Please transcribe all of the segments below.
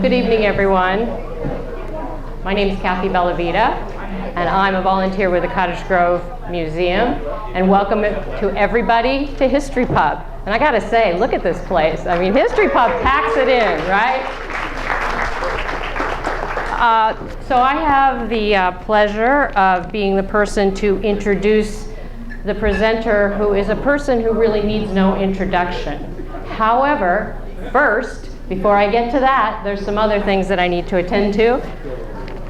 Good evening, everyone. My name is Kathy Bellavita, and I'm a volunteer with the Cottage Grove Museum. And welcome to everybody to History Pub. And I gotta say, look at this place. I mean, History Pub packs it in, right? So I have the pleasure of being the person to introduce the presenter, who is a person who really needs no introduction. However, first, before I get to that, there's some other things that I need to attend to.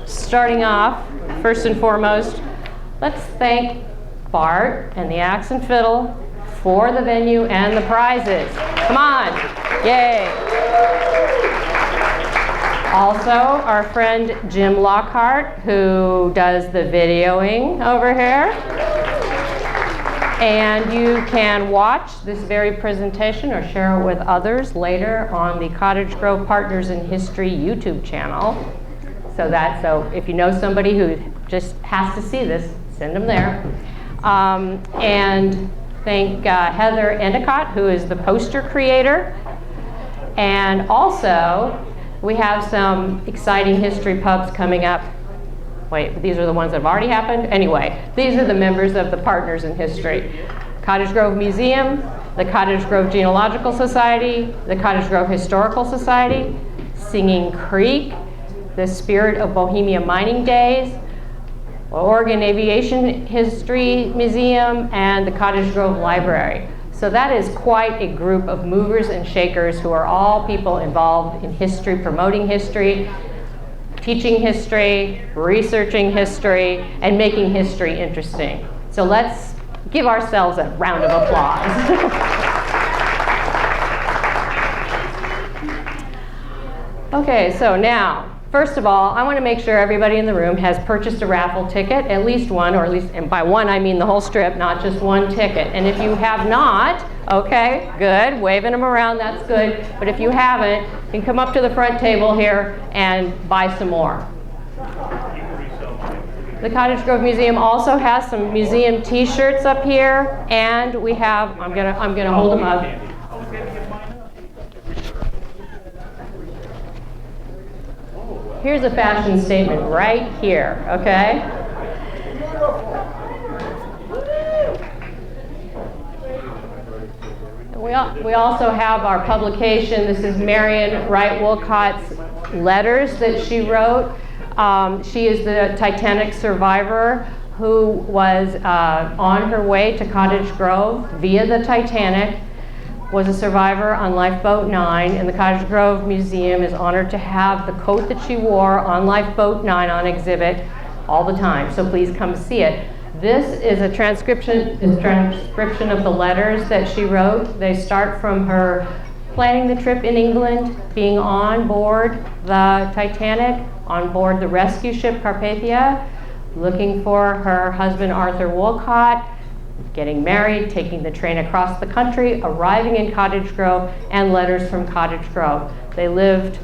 Starting off, first and foremost, let's thank Bart and the Axe and Fiddle for the venue and the prizes. Come on, yay. Also, our friend Jim Lockhart, who does the videoing over here. And you can watch this very presentation or share it with others later on the Cottage Grove Partners in History YouTube channel. So if you know somebody who just has to see this, send them there. And thank Heather Endicott, who is the poster creator. And also, we have some exciting history pubs coming up. Wait, these are the ones that have already happened? Anyway, these are the members of the Partners in History. Cottage Grove Museum, the Cottage Grove Genealogical Society, the Cottage Grove Historical Society, Singing Creek, the Spirit of Bohemia Mining Days, Oregon Aviation History Museum, and the Cottage Grove Library. So that is quite a group of movers and shakers who are all people involved in history, promoting history, teaching history, researching history, and making history interesting. So let's give ourselves a round of applause. Okay, so now, first of all, I want to make sure everybody in the room has purchased a raffle ticket, at least one, or at least, and by one I mean the whole strip, not just one ticket. And if you have not, okay, good, waving them around, that's good. But if you haven't, you can come up to the front table here and buy some more. The Cottage Grove Museum also has some museum t-shirts up here, and we have, I'm gonna hold them up. Here's a fashion statement right here, okay? We also have our publication. This is Marion Wright Wolcott's letters that she wrote. She is the Titanic survivor who was on her way to Cottage Grove via the Titanic, was a survivor on Lifeboat 9, and the Cottage Grove Museum is honored to have the coat that she wore on Lifeboat 9 on exhibit all the time, so please come see it. This is a transcription of the letters that she wrote. They start from her planning the trip in England, being on board the Titanic, on board the rescue ship Carpathia, looking for her husband Arthur Wolcott, getting married, taking the train across the country, arriving in Cottage Grove, and letters from Cottage Grove. They lived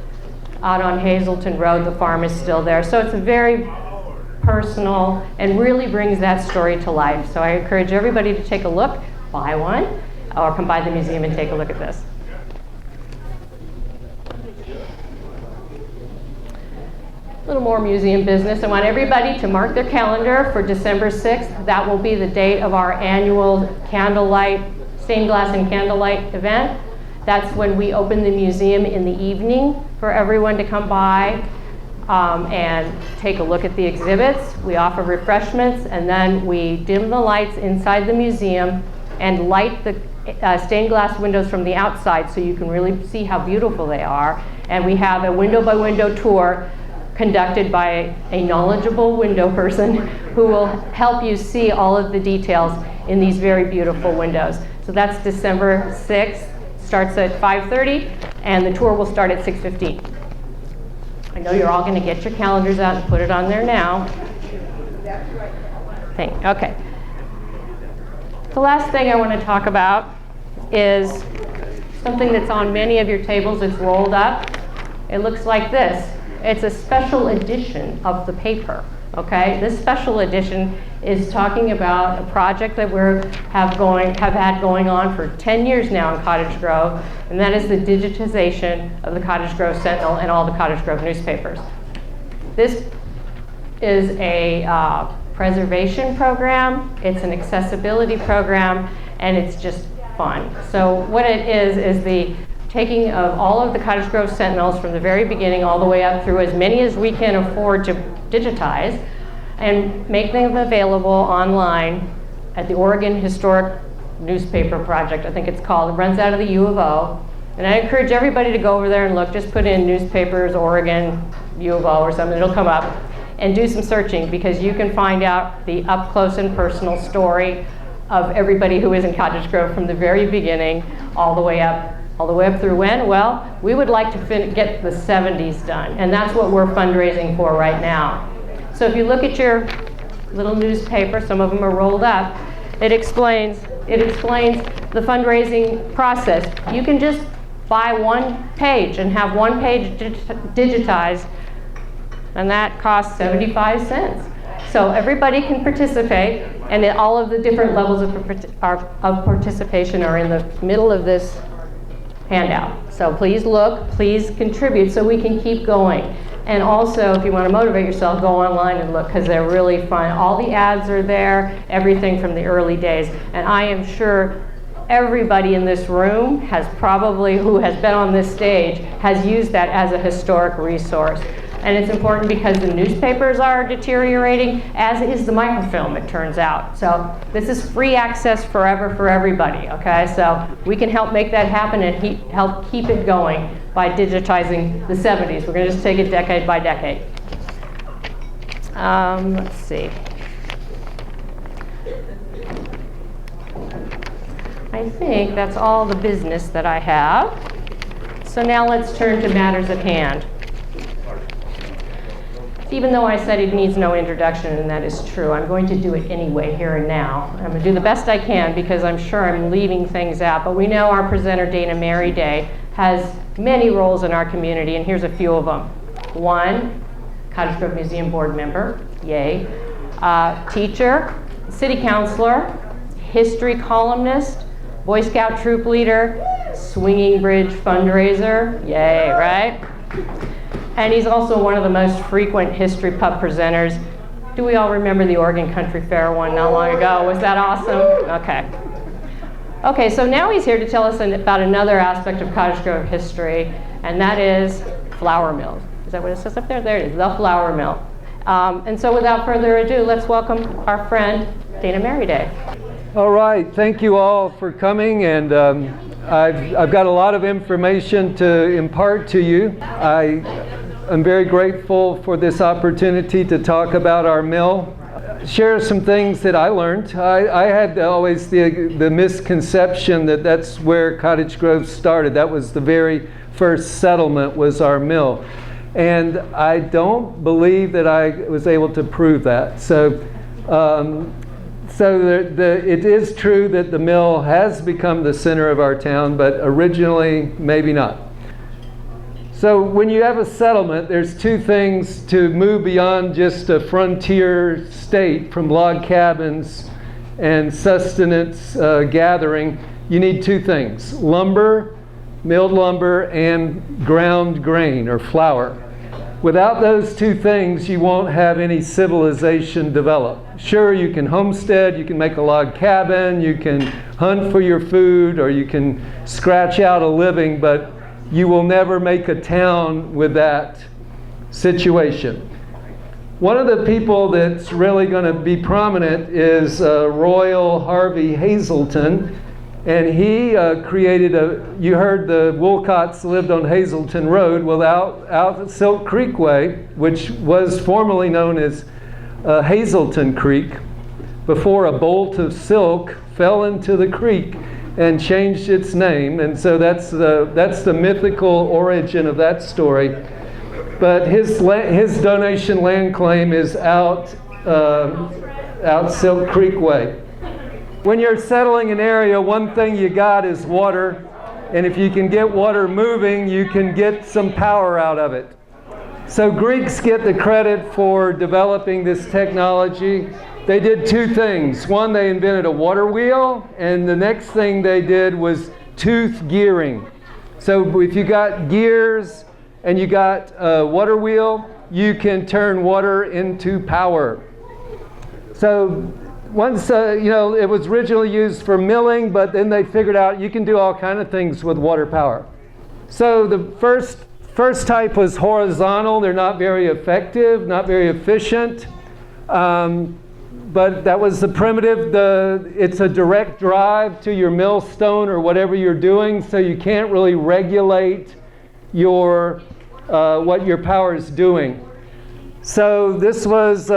out on Hazelton Road. The farm is still there. So it's a very personal and really brings that story to life. So I encourage everybody to take a look, buy one, or come by the museum and take a look at this. A little more museum business. I want everybody to mark their calendar for December 6th. That will be the date of our annual candlelight, stained glass and candlelight event. That's when we open the museum in the evening for everyone to come by and take a look at the exhibits. We offer refreshments, and then we dim the lights inside the museum and light the stained glass windows from the outside so you can really see how beautiful they are. And we have a window-by-window tour conducted by a knowledgeable window person who will help you see all of the details in these very beautiful windows. So that's December 6th, starts at 5:30, and the tour will start at 6:15. I know you're all going to get your calendars out and put it on there now. Okay. The last thing I want to talk about is something that's on many of your tables. It's rolled up. It looks like this. It's a special edition of the paper. Okay, this special edition is talking about a project that we have had going on for 10 years now in Cottage Grove, and that is the digitization of the Cottage Grove Sentinel and all the Cottage Grove newspapers. This is a preservation program, it's an accessibility program, and it's just fun. So what it is the taking of all of the Cottage Grove Sentinels from the very beginning all the way up through as many as we can afford to digitize and make them available online at the Oregon Historic Newspaper Project, I think it's called. It runs out of the U of O. And I encourage everybody to go over there and look. Just put in newspapers, Oregon, U of O or something, it'll come up. And do some searching, because you can find out the up close and personal story of everybody who is in Cottage Grove from the very beginning all the way up through when? Well, we would like to get the 70s done, and that's what we're fundraising for right now. So if you look at your little newspaper, some of them are rolled up, it explains the fundraising process. You can just buy one page and have one page digitized, and that costs 75 cents. So everybody can participate, and all of the different levels of participation are in the middle of this handout. So please look, please contribute so we can keep going. And also, if you want to motivate yourself, go online and look, because they're really fun. All the ads are there, everything from the early days. And I am sure everybody in this room who has been on this stage, has used that as a historic resource. And it's important because the newspapers are deteriorating, as is the microfilm, it turns out. So this is free access forever for everybody, okay? So we can help make that happen and help keep it going by digitizing the 70s. We're going to just take it decade by decade. Let's see. I think that's all the business that I have. So now let's turn to matters at hand. Even though I said it needs no introduction, and that is true, I'm going to do it anyway here and now. I'm going to do the best I can, because I'm sure I'm leaving things out. But we know our presenter, Dana Merryday, has many roles in our community, and here's a few of them. 1, Cottage Grove Museum board member, yay. Teacher, city councilor, history columnist, Boy Scout troop leader, Swinging Bridge fundraiser, yay, right? And he's also one of the most frequent History Pub presenters. Do we all remember the Oregon Country Fair one not long ago? Was that awesome? Okay, so now he's here to tell us about another aspect of Cottage Grove history, and that is flour mills. Is that what it says up there? There it is, the flour mill. And so without further ado, let's welcome our friend, Dana Merryday. All right, thank you all for coming, and I've got a lot of information to impart to you. I'm very grateful for this opportunity to talk about our mill, share some things that I learned. I had always the misconception that that's where Cottage Grove started. That was the very first settlement, was our mill. And I don't believe that I was able to prove that. So it is true that the mill has become the center of our town, but originally, maybe not. So when you have a settlement, there's two things to move beyond just a frontier state from log cabins and sustenance gathering. You need two things: lumber, milled lumber, and ground grain or flour. Without those two things, you won't have any civilization develop. Sure, you can homestead, you can make a log cabin, you can hunt for your food, or you can scratch out a living, but you will never make a town with that situation. One of the people that's really going to be prominent is Royal Harvey Hazelton, and he created you heard the Wolcotts lived on Hazelton Road. Well, out Silk Creek Way, which was formerly known as Hazelton Creek, before a bolt of silk fell into the creek and changed its name, and so that's the mythical origin of that story. But his donation land claim is out Silk Creek Way. When you're settling an area, one thing you got is water, and if you can get water moving, you can get some power out of it. So Greeks get the credit for developing this technology. They did two things. One, they invented a water wheel, and the next thing they did was tooth gearing. So if you got gears and you got a water wheel, you can turn water into power. So once, it was originally used for milling, but then they figured out you can do all kinds of things with water power. So the first type was horizontal. They're not very effective, not very efficient. But that was the primitive. It's a direct drive to your millstone or whatever you're doing, so you can't really regulate what your power is doing. So this was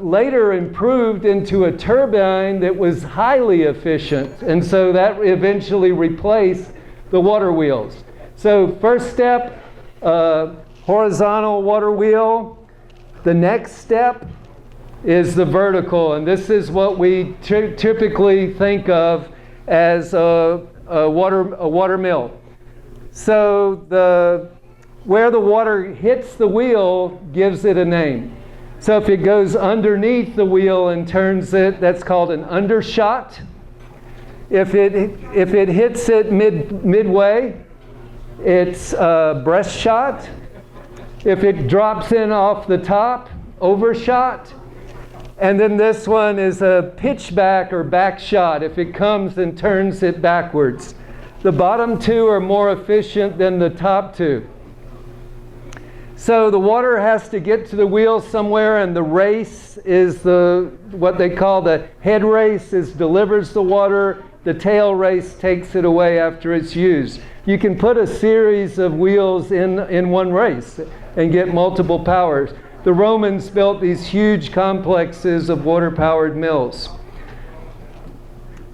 later improved into a turbine that was highly efficient, and so that eventually replaced the water wheels. So first step, horizontal water wheel. The next step is the vertical, and this is what we typically think of as a water mill. So where the water hits the wheel gives it a name. So if it goes underneath the wheel and turns it, that's called an undershot. If it hits it midway, it's a breast shot. If it drops in off the top, overshot. And then this one is a pitchback or back shot if it comes and turns it backwards. The bottom two are more efficient than the top two. So the water has to get to the wheel somewhere, and the race is what they call the head race delivers the water. The tail race takes it away after it's used. You can put a series of wheels in one race and get multiple powers. The Romans built these huge complexes of water-powered mills.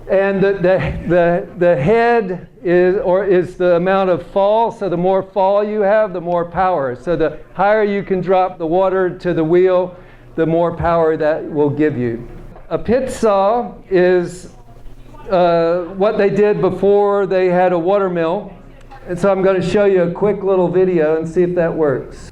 And the head is the amount of fall, so the more fall you have, the more power. So the higher you can drop the water to the wheel, the more power that will give you. A pit saw is what they did before they had a water mill. And so I'm going to show you a quick little video and see if that works.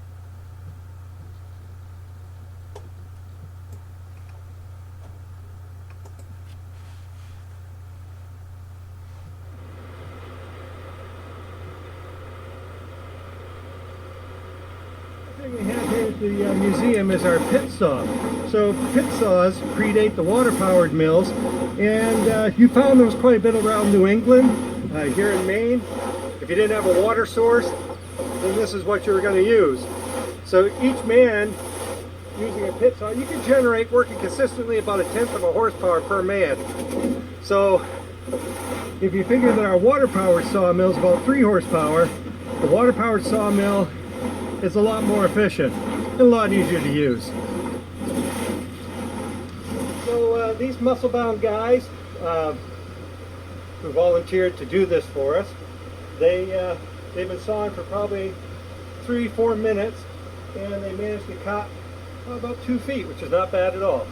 We have here at the museum is our pit saw. So pit saws predate the water-powered mills, and you found there was quite a bit around New England, here in Maine. If you didn't have a water source, then this is what you were going to use. So each man using a pit saw, you can generate working consistently about 1/10 of a horsepower per man. So if you figure that our water-powered sawmill is about 3 horsepower, the water-powered sawmill is a lot more efficient and a lot easier to use. So these muscle-bound guys who volunteered to do this for us, they've been sawing for probably 3-4 minutes, and they managed to cut about 2 feet, which is not bad at all.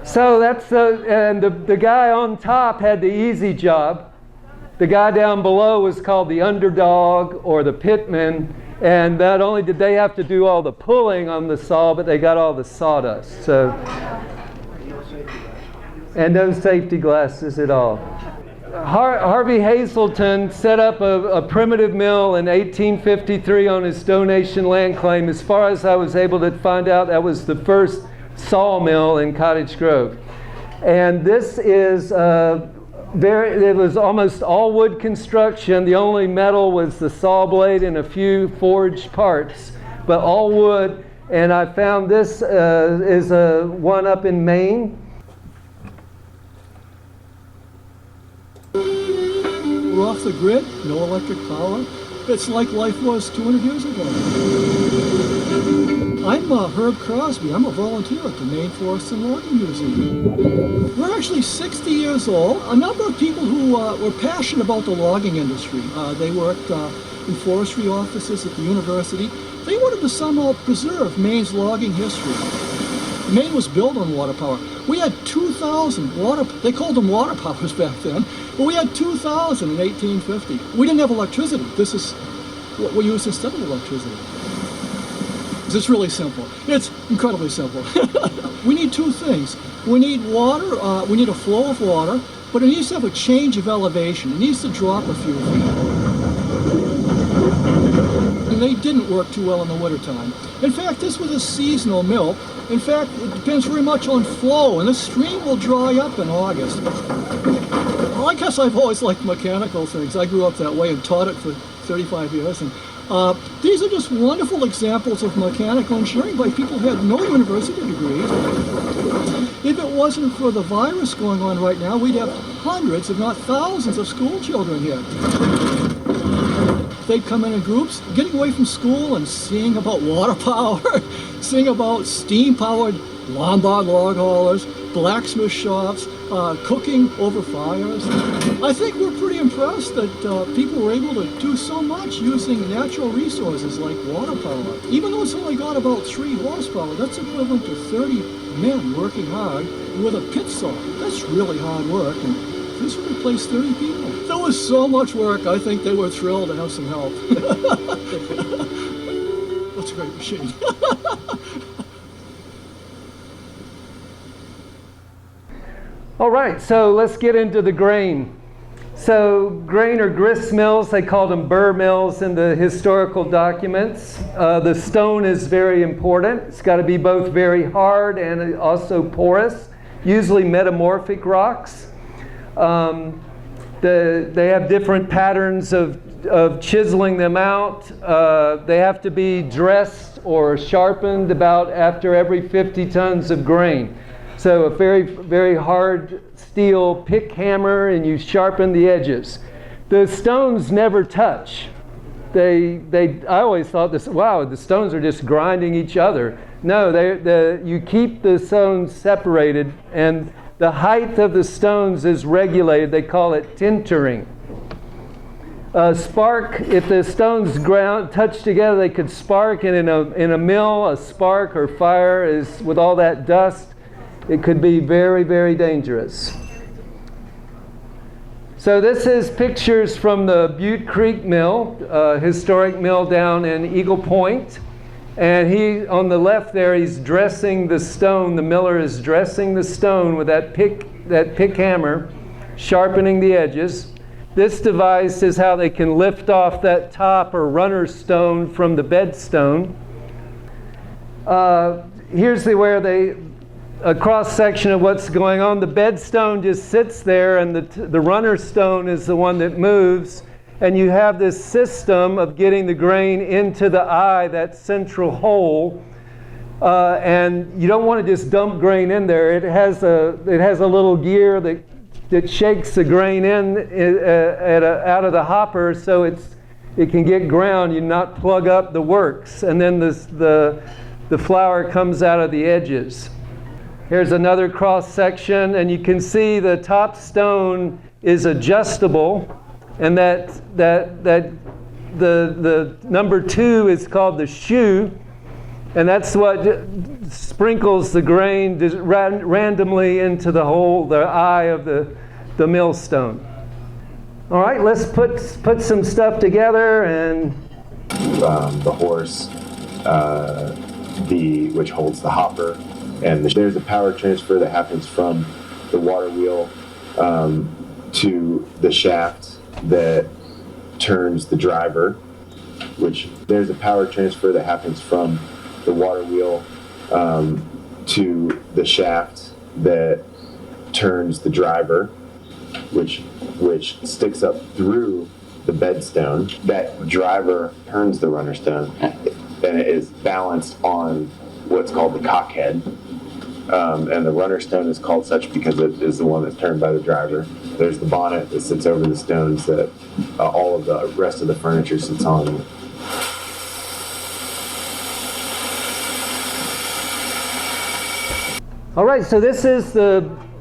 So that's and the guy on top had the easy job. The guy down below was called the underdog or the pitman, and not only did they have to do all the pulling on the saw, but they got all the sawdust. So, and no safety glasses at all. Harvey Hazelton set up a primitive mill in 1853 on his donation land claim. As far as I was able to find out, that was the first sawmill in Cottage Grove. And this is it was almost all wood construction. The only metal was the saw blade and a few forged parts, but all wood. And I found this is one up in Maine. We're off the grid, no electric power. It's like life was 200 years ago. I'm Herb Crosby. I'm a volunteer at the Maine Forest and Logging Museum. We're actually 60 years old. A number of people who were passionate about the logging industry. They worked in forestry offices at the university. They wanted to somehow preserve Maine's logging history. Maine was built on water power. We had 2,000 they called them water powers back then, but we had 2,000 in 1850. We didn't have electricity. This is what we used instead of electricity. It's really simple. It's incredibly simple. We need two things. We need water, we need a flow of water, but it needs to have a change of elevation. It needs to drop a few feet. And they didn't work too well in the wintertime. In fact, this was a seasonal mill. In fact, it depends very much on flow, and the stream will dry up in August. Well, I guess I've always liked mechanical things. I grew up that way and taught it for 35 years. And these are just wonderful examples of mechanical engineering by people who had no university degrees. If it wasn't for the virus going on right now, we'd have hundreds, if not thousands, of school children here. They'd come in groups, getting away from school and seeing about water power, seeing about steam-powered Lombard log haulers, blacksmith shops, cooking over fires. I think we're pretty impressed that people were able to do so much using natural resources like water power. Even though it's only got about 3 horsepower, that's equivalent to 30 men working hard with a pit saw. That's really hard work, and this would replace 30 people. There was so much work, I think they were thrilled to have some help. That's a great machine. All right, so let's get into the grain. So grain or grist mills, they called them burr mills in the historical documents. The stone is very important. It's got to be both very hard and also porous, usually metamorphic rocks. They have different patterns of chiseling them out. They have to be dressed or sharpened about after every 50 tons of grain. So a very, very hard steel pick hammer, and you sharpen the edges. The stones never touch. I always thought this, wow, the stones are just grinding each other. No, you keep the stones separated, and the height of the stones is regulated. They call it tintering. Spark, if the stones touch together, they could spark, and in a mill, a spark or fire is with all that dust. It could be very, very dangerous. So this is pictures from the Butte Creek Mill, historic mill down in Eagle Point. And he, on the left there, he's dressing the stone. The miller is dressing the stone with that pick hammer, sharpening the edges. This device is how they can lift off that top or runner stone from the bed stone. Here's where a cross-section of what's going on. The bed stone just sits there, and the runner stone is the one that moves. And you have this system of getting the grain into the eye, that central hole. And you don't want to just dump grain in there. It has a little gear that shakes the grain in out of the hopper, so it can get ground. You not plug up the works, and then the flour comes out of the edges. Here's another cross section, and you can see the top stone is adjustable, and that the number 2 is called the shoe, and that's what sprinkles the grain randomly into the eye of the millstone. All right, let's put some stuff together. And the horse, which holds the hopper. And there's a power transfer that happens from the water wheel to the shaft that turns the driver, which there's a power transfer that happens from the water wheel to the shaft that turns the driver, which sticks up through the bed stone. That driver turns the runner stone, and it is balanced on what's called the cockhead. And the runner stone is called such because it is the one that's turned by the driver. There's the bonnet that sits over the stones that all of the rest of the furniture sits on. All right, so this is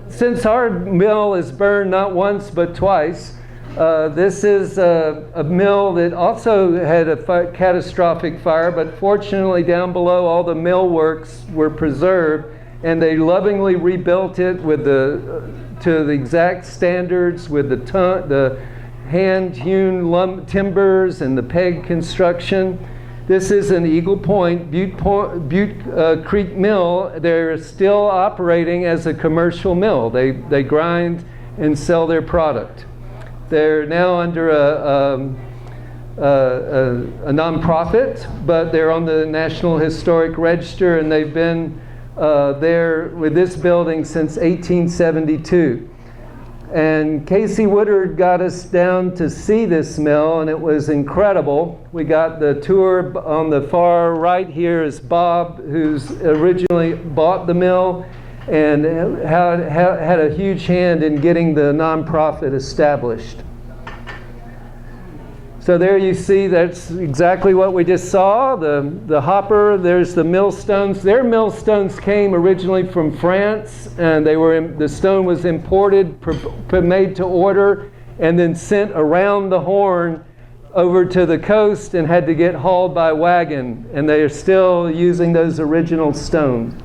since our mill is burned not once but twice, this is a mill that also had a catastrophic fire, but fortunately down below all the mill works were preserved, and they lovingly rebuilt it with to the exact standards with the hand-hewn timbers and the peg construction. This is an Eagle Point, Butte Creek Mill. They're still operating as a commercial mill. They grind and sell their product. They're now under a nonprofit, but they're on the National Historic Register, and they've been there with this building since 1872. And Casey Woodard got us down to see this mill, and it was incredible. We got the tour. On the far right here is Bob, who's originally bought the mill and had a huge hand in getting the nonprofit established. So there you see, that's exactly what we just saw. The hopper, there's the millstones. Their millstones came originally from France, and the stone was imported, made to order, and then sent around the Horn over to the coast and had to get hauled by wagon. And they are still using those original stones.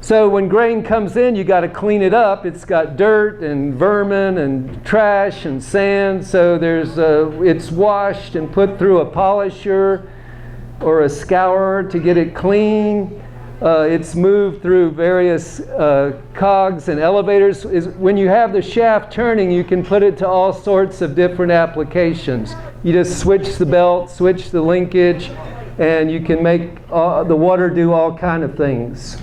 So when grain comes in, you got to clean it up. It's got dirt and vermin and trash and sand. So it's washed and put through a polisher or a scourer to get it clean. It's moved through various cogs and elevators. When you have the shaft turning, you can put it to all sorts of different applications. You just switch the belt, switch the linkage, and you can make the water do all kind of things.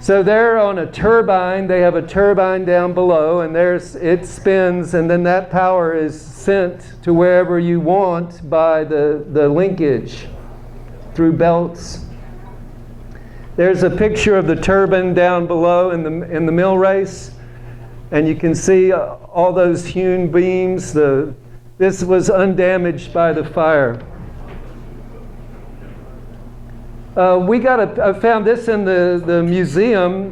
So they're on a turbine. They have a turbine down below, and it spins, and then that power is sent to wherever you want by the linkage through belts. There's a picture of the turbine down below in the mill race, and you can see all those hewn beams. This was undamaged by the fire. I found this in the museum.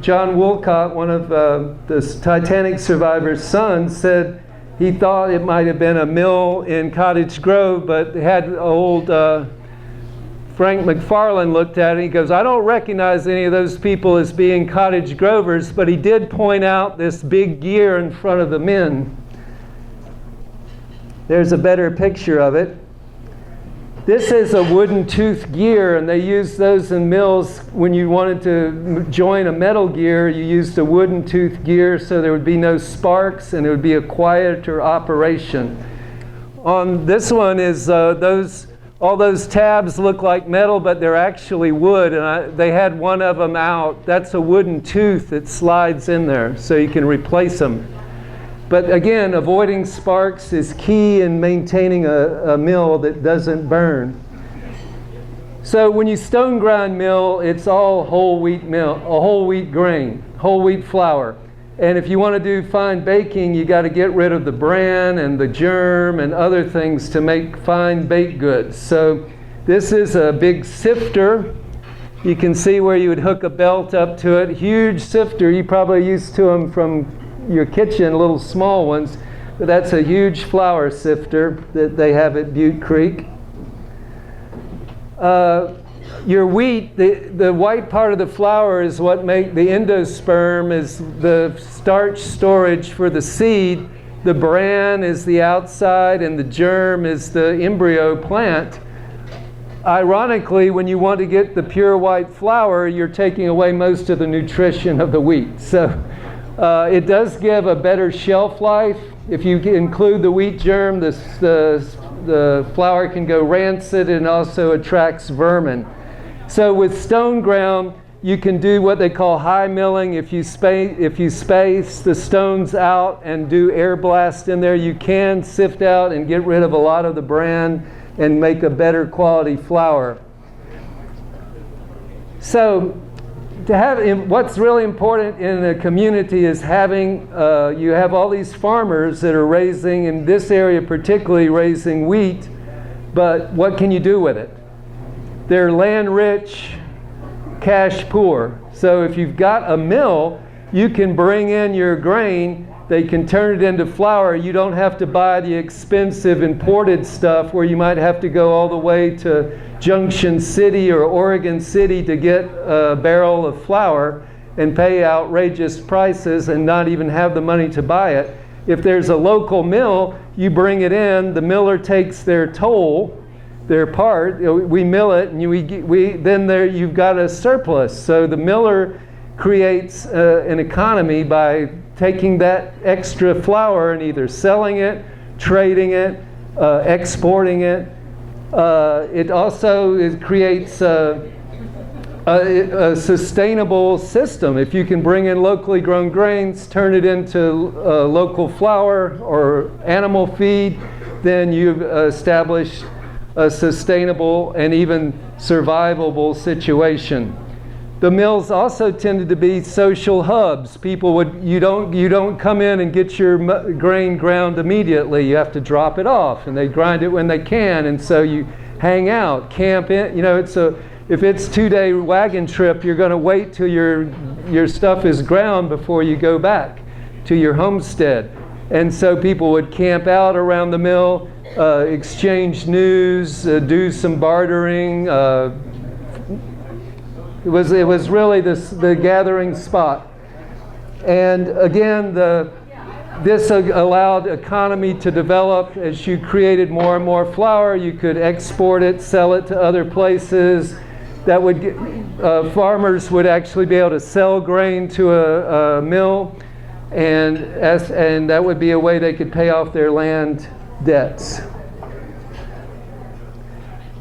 John Woolcott, one of the Titanic survivors' sons, said he thought it might have been a mill in Cottage Grove, but had old Frank McFarland looked at it. He goes, I don't recognize any of those people as being Cottage Grovers, but he did point out this big gear in front of the men. There's a better picture of it. This is a wooden tooth gear, and they used those in mills. When you wanted to join a metal gear, you used a wooden tooth gear so there would be no sparks and it would be a quieter operation. On this one is all those tabs look like metal, but they're actually wood, and they had one of them out. That's a wooden tooth that slides in there, so you can replace them. But again, avoiding sparks is key in maintaining a mill that doesn't burn. So when you stone grind mill, it's all whole wheat grain, whole wheat flour. And if you want to do fine baking, you got to get rid of the bran and the germ and other things to make fine baked goods. So this is a big sifter. You can see where you would hook a belt up to it. Huge sifter. You probably used to them from your kitchen, little small ones, but that's a huge flour sifter that they have at Butte Creek. Your wheat, the white part of the flour is what make the endosperm, is the starch storage for the seed. The bran is the outside, and the germ is the embryo plant. Ironically, when you want to get the pure white flour, you're taking away most of the nutrition of the wheat. So it does give a better shelf life. If you include the wheat germ, the flour can go rancid and also attracts vermin. So with stone ground, you can do what they call high milling. If you space the stones out and do air blast in there, you can sift out and get rid of a lot of the bran and make a better quality flour. So what's really important in a community is having, you have all these farmers that are raising, in this area particularly, raising wheat, but what can you do with it? They're land rich, cash poor. So if you've got a mill, you can bring in your grain, they can turn it into flour. You don't have to buy the expensive imported stuff where you might have to go all the way to Junction City or Oregon City to get a barrel of flour and pay outrageous prices and not even have the money to buy it. If there's a local mill, you bring it in, the miller takes their toll, their part, we mill it, and then you've got a surplus. So the miller creates an economy by taking that extra flour and either selling it, trading it, exporting it. It also creates a sustainable system. If you can bring in locally grown grains, turn it into local flour or animal feed, then you've established a sustainable and even survivable situation. The mills also tended to be social hubs. You don't come in and get your grain ground immediately. You have to drop it off, and they grind it when they can, and so you hang out, camp in. If it's a 2-day wagon trip, you're going to wait till your stuff is ground before you go back to your homestead. And so people would camp out around the mill, exchange news, do some bartering. It was really the gathering spot. And again, this allowed economy to develop. As you created more and more flour, you could export it, sell it to other places. That would farmers would actually be able to sell grain to a mill, and that would be a way they could pay off their land debts.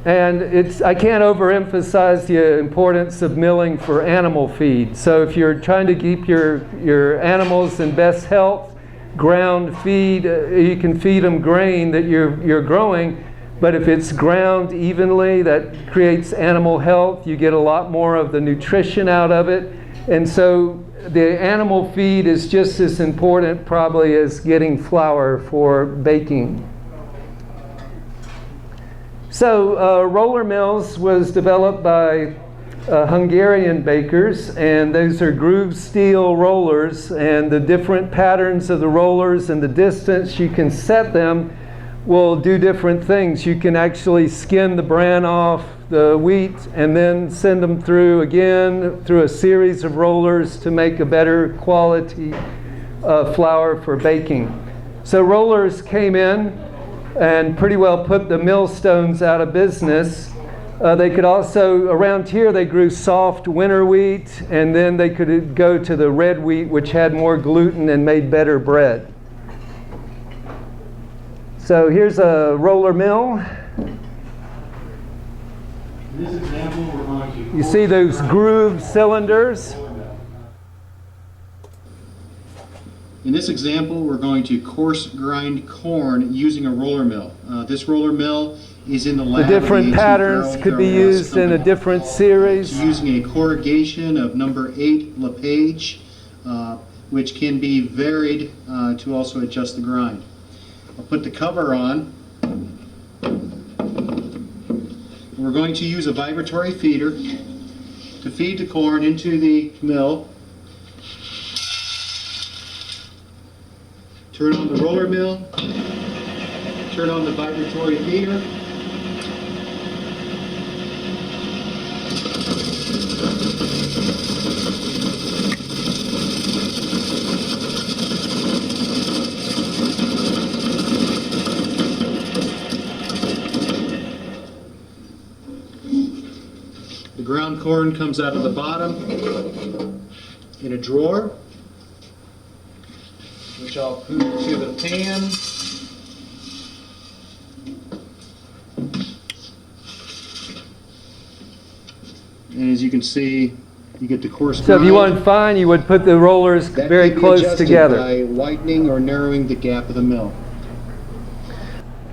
And I can't overemphasize the importance of milling for animal feed. So if you're trying to keep your animals in best health, ground feed, you can feed them grain that you're growing. But if it's ground evenly, that creates animal health. You get a lot more of the nutrition out of it. And so the animal feed is just as important probably as getting flour for baking. So roller mills was developed by Hungarian bakers, and those are groove steel rollers, and the different patterns of the rollers and the distance you can set them will do different things. You can actually skim the bran off the wheat and then send them through again through a series of rollers to make a better quality flour for baking. So rollers came in and pretty well put the millstones out of business. They could also, around here they grew soft winter wheat, and then they could go to the red wheat, which had more gluten and made better bread. So here's a roller mill. In this example, we're going to... You see those grooved cylinders? In this example, we're going to coarse grind corn using a roller mill. This roller mill is in the lab. The different patterns could be used in a different series. It's using a corrugation of number 8 LePage, which can be varied to also adjust the grind. I'll put the cover on. We're going to use a vibratory feeder to feed the corn into the mill. Turn on the roller mill, turn on the vibratory feeder. The ground corn comes out of the bottom in a drawer, which I'll put to the pan. And as you can see, you get the coarse grind. So if you want fine, you would put the rollers That very can be close adjusted together. by widening or narrowing the gap of the mill.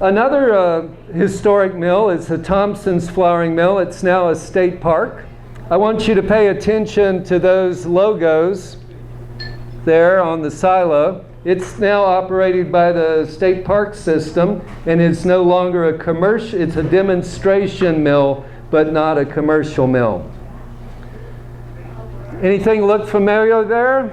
Another historic mill is the Thompson's Flouring Mill. It's now a state park. I want you to pay attention to those logos there on the silo. It's now operated by the state park system, and it's no longer a commercial, it's a demonstration mill, but not a commercial mill. Anything look familiar there?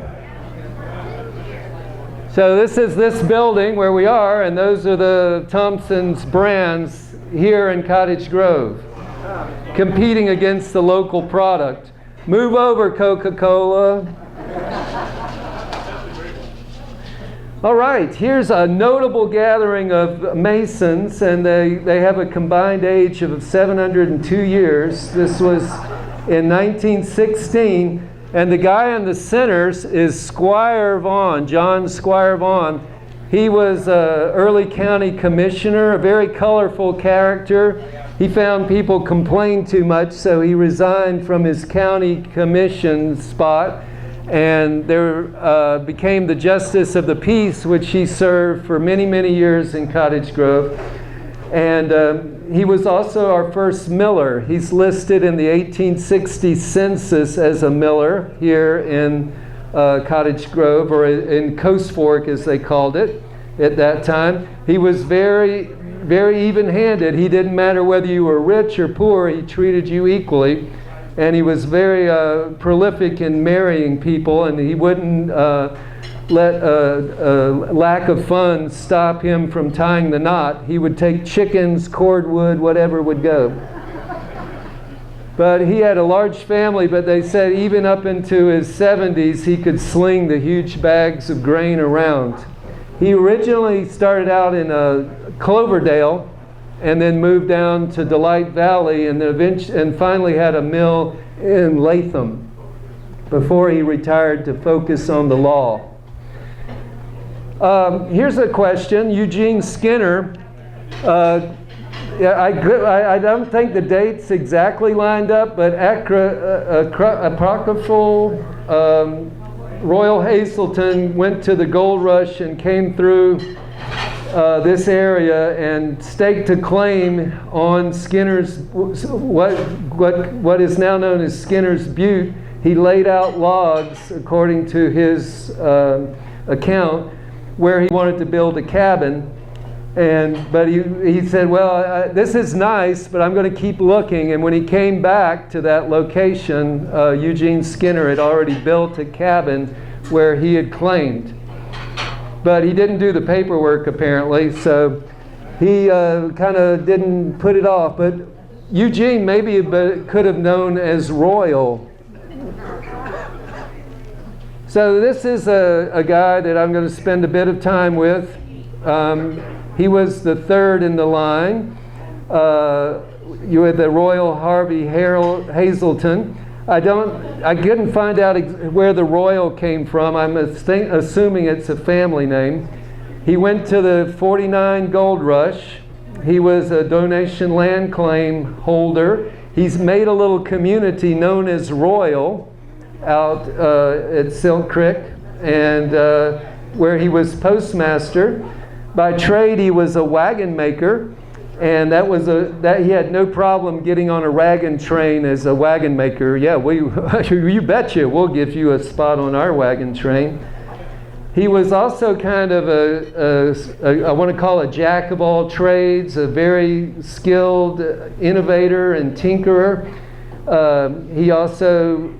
So this is this building where we are, and those are the Thompson's brands here in Cottage Grove, competing against the local product. Move over, Coca-Cola. All right, here's a notable gathering of Masons, and they have a combined age of 702 years. This was in 1916, and the guy in the center is Squire Vaughan, John Squire Vaughan. He was an early county commissioner, a very colorful character. He found people complained too much, so he resigned from his county commission spot and there became the Justice of the Peace, which he served for many, many years in Cottage Grove. And he was also our first miller. He's listed in the 1860 census as a miller here in Cottage Grove, or in Coast Fork as they called it at that time. He was very, very even-handed. He didn't matter whether you were rich or poor, he treated you equally. And he was very prolific in marrying people, and he wouldn't let lack of funds stop him from tying the knot. He would take chickens, cordwood, whatever would go. But he had a large family, but they said even up into his 70s he could sling the huge bags of grain around. He originally started out in Cloverdale, and then moved down to Delight Valley, and finally had a mill in Latham before he retired to focus on the law. Here's a question. Eugene Skinner, I don't think the dates exactly lined up, but apocryphal Royal Hazelton went to the gold rush and came through this area and staked a claim on Skinner's, what is now known as Skinner's Butte. He laid out logs, according to his account, where he wanted to build a cabin. But he said, well, this is nice, but I'm going to keep looking. And when he came back to that location, Eugene Skinner had already built a cabin where he had claimed. But he didn't do the paperwork, apparently, so he kind of didn't put it off. But Eugene maybe could have known as Royal. So this is a guy that I'm going to spend a bit of time with. He was the third in the line. You had the Royal Harvey Hazelton. I couldn't find out where the Royal came from. I'm assuming it's a family name. He went to the 49 Gold Rush. He was a donation land claim holder. He's made a little community known as Royal out at Silk Creek, and where he was postmaster. By trade, he was a wagon maker, and that he had no problem getting on a wagon train as a wagon maker. Yeah, you betcha, we'll give you a spot on our wagon train. He was also kind of I want to call a jack of all trades, a very skilled innovator and tinkerer. He also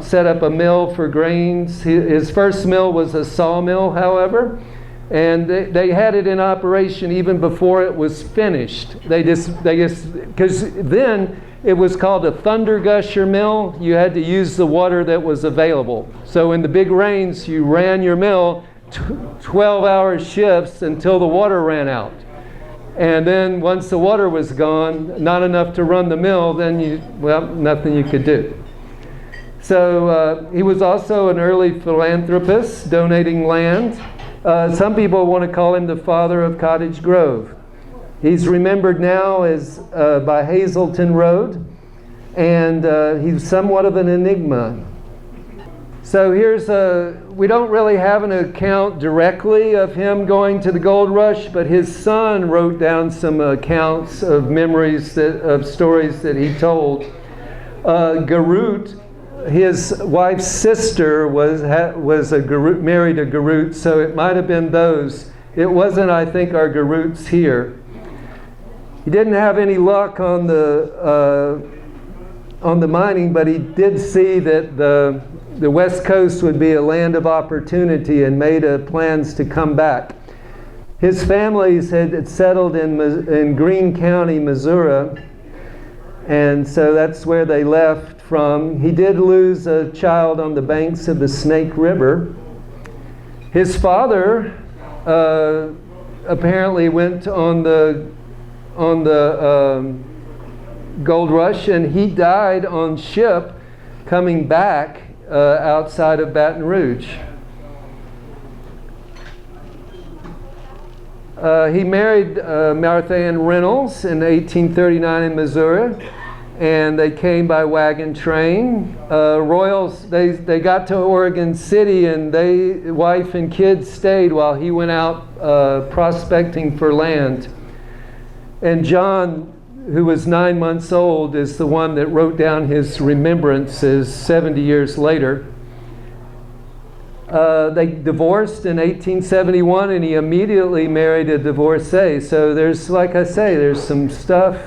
set up a mill for grains. His first mill was a sawmill, however. And they had it in operation even before it was finished. They just because then it was called a thunder gusher mill. You had to use the water that was available. So in the big rains, you ran your mill 12-hour shifts until the water ran out. And then once the water was gone, not enough to run the mill, then nothing you could do. So he was also an early philanthropist, donating land. Some people want to call him the father of Cottage Grove. He's remembered now as by Hazelton Road, and he's somewhat of an enigma. So we don't really have an account directly of him going to the gold rush, but his son wrote down some accounts of memories of stories that he told. Garut, his wife's sister was married a Garut, so it might have been those. It wasn't, I think, our Garuts here. He didn't have any luck on the on the mining, but he did see that the West Coast would be a land of opportunity and made plans to come back. His families had settled in Greene County, Missouri, and so that's where they left from. He did lose a child on the banks of the Snake River. His father apparently went on the gold rush, and he died on ship coming back outside of Baton Rouge. He married Martha Ann Reynolds in 1839 in Missouri, and they came by wagon train. Royals, they got to Oregon City, and wife and kids stayed while he went out prospecting for land. And John, who was 9 months old, is the one that wrote down his remembrances 70 years later. They divorced in 1871, and he immediately married a divorcee. So there's, like I say, there's some stuff.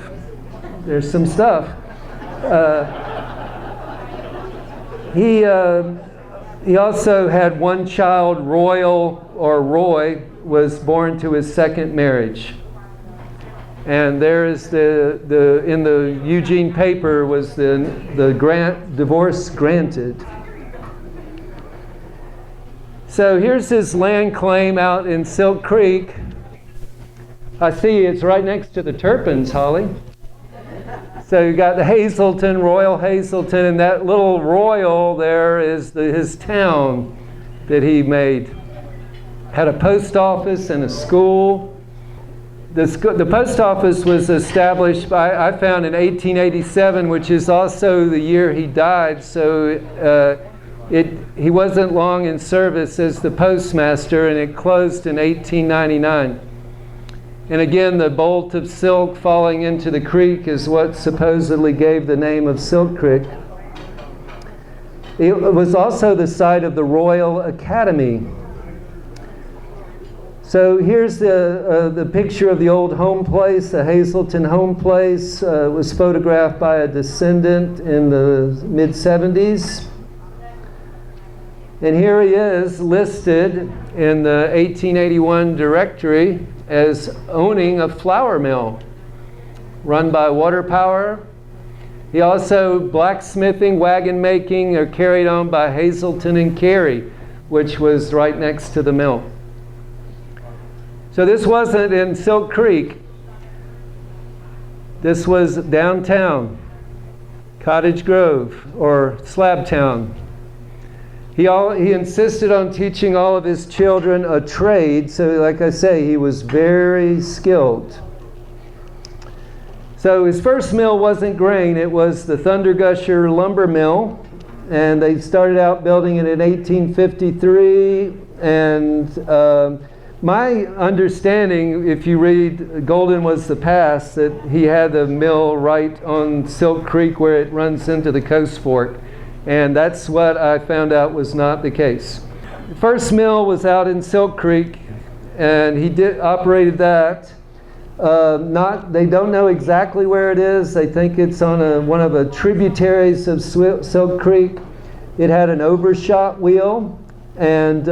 He also had one child. Roy was born to his second marriage. And there is in the Eugene paper was the divorce granted. So here's his land claim out in Silk Creek. I see it's right next to the Turpins, Holly. So you got the Hazelton, Royal Hazelton, and that little Royal there is his town that he made. Had a post office and a school. The post office was established I found in 1887, which is also the year he died. So he wasn't long in service as the postmaster, and it closed in 1899. And again, the bolt of silk falling into the creek is what supposedly gave the name of Silk Creek. It was also the site of the Royal Academy. So here's the picture of the old home place, the Hazelton home place. It was photographed by a descendant in the mid-70s. And here he is listed in the 1881 directory as owning a flour mill run by water power. He also, blacksmithing, wagon making are carried on by Hazelton and Carey, which was right next to the mill. So this wasn't in Silk Creek. This was downtown, Cottage Grove, or Slabtown. He insisted on teaching all of his children a trade, so like I say, he was very skilled. So his first mill wasn't grain, it was the Thunder Gusher lumber mill, and they started out building it in 1853, and my understanding, if you read Golden Was the Past, that he had the mill right on Silk Creek where it runs into the Coast Fork. And that's what I found out was not the case. The first mill was out in Silk Creek, and he operated that. They don't know exactly where it is. They think it's on one of the tributaries of Silk Creek. It had an overshot wheel, and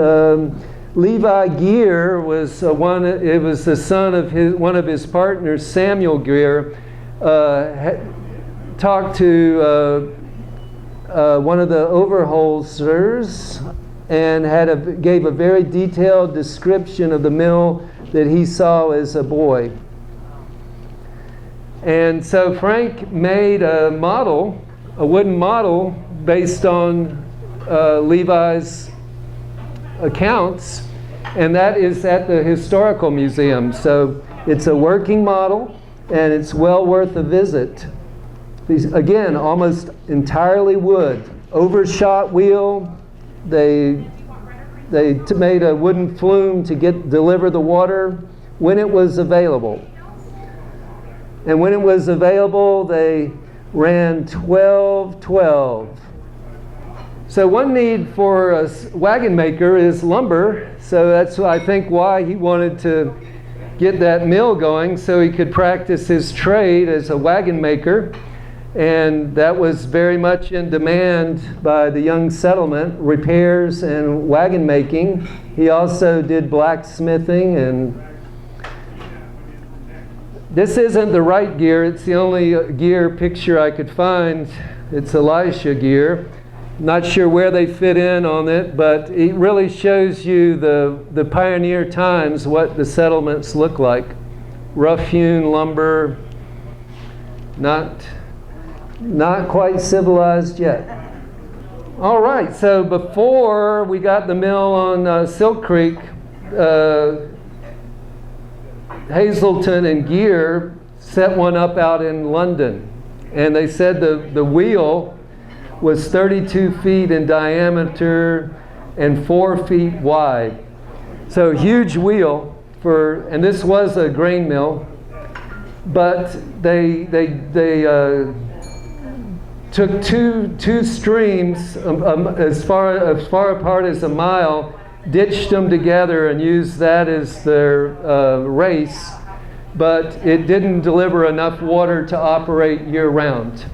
Levi Gear was it was the son of one of his partners, Samuel Gear, talked to one of the overholsters and gave a very detailed description of the mill that he saw as a boy. And so Frank made a wooden model based on Levi's accounts, and that is at the Historical Museum. So it's a working model, and it's well worth a visit. These, again, almost entirely wood. Overshot wheel. They made a wooden flume to deliver the water when it was available. And when it was available, they ran 12-12. So one need for a wagon maker is lumber. So that's, I think, why he wanted to get that mill going, so he could practice his trade as a wagon maker. and that was very much in demand by the young settlement, repairs and wagon making. He also did blacksmithing, and this isn't the right gear. It's the only gear picture I could find. It's Elisha gear. Not sure where they fit in on it, but it really shows you the pioneer times, what the settlements look like. Rough-hewn lumber, not quite civilized yet. All right, so before we got the mill on Silk Creek, Hazelton and Gear set one up out in London. And they said the wheel was 32 feet in diameter and 4 feet wide. So huge wheel and this was a grain mill, but they took two streams as far apart as a mile, ditched them together and used that as their race, but it didn't deliver enough water to operate year-round.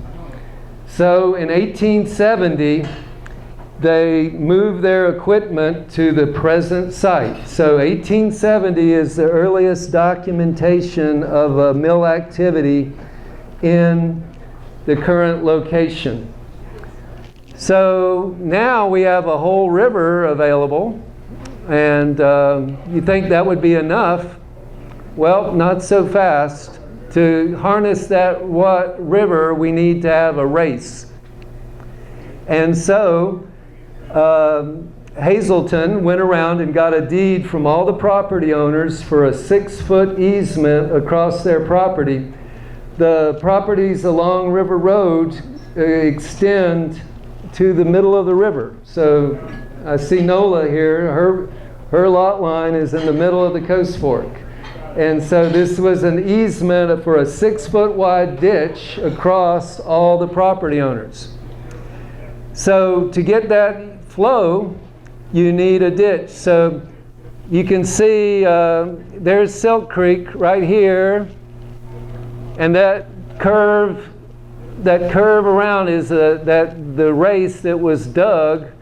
So in 1870, they moved their equipment to the present site. So 1870 is the earliest documentation of a mill activity in the current location. So now we have a whole river available, and you think that would be enough? Well, not so fast. To harness that river, we need to have a race. And so Hazelton went around and got a deed from all the property owners for a 6-foot easement across their property. The properties along River Road extend to the middle of the river. So I see Nola here. Her lot line is in the middle of the Coast Fork. And so this was an easement for a 6-foot wide ditch across all the property owners. So to get that flow, you need a ditch. So you can see there's Silk Creek right here, and that curve around is the race that was dug,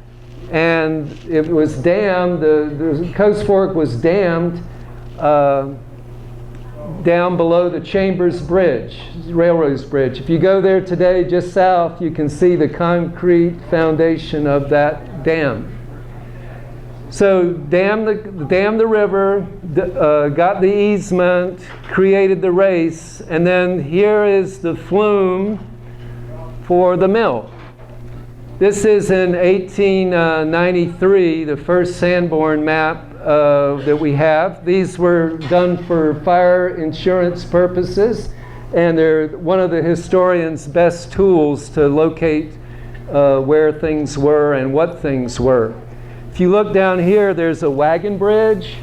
and it was dammed. The Coast Fork was dammed down below the Chambers Bridge, Railroad's Bridge. If you go there today, just south, you can see the concrete foundation of that dam. So dam the river, got the easement, created the race, and then here is the flume for the mill. This is in 1893, the first Sanborn map that we have. These were done for fire insurance purposes, and they're one of the historians' best tools to locate where things were and what things were. If you look down here, there's a wagon bridge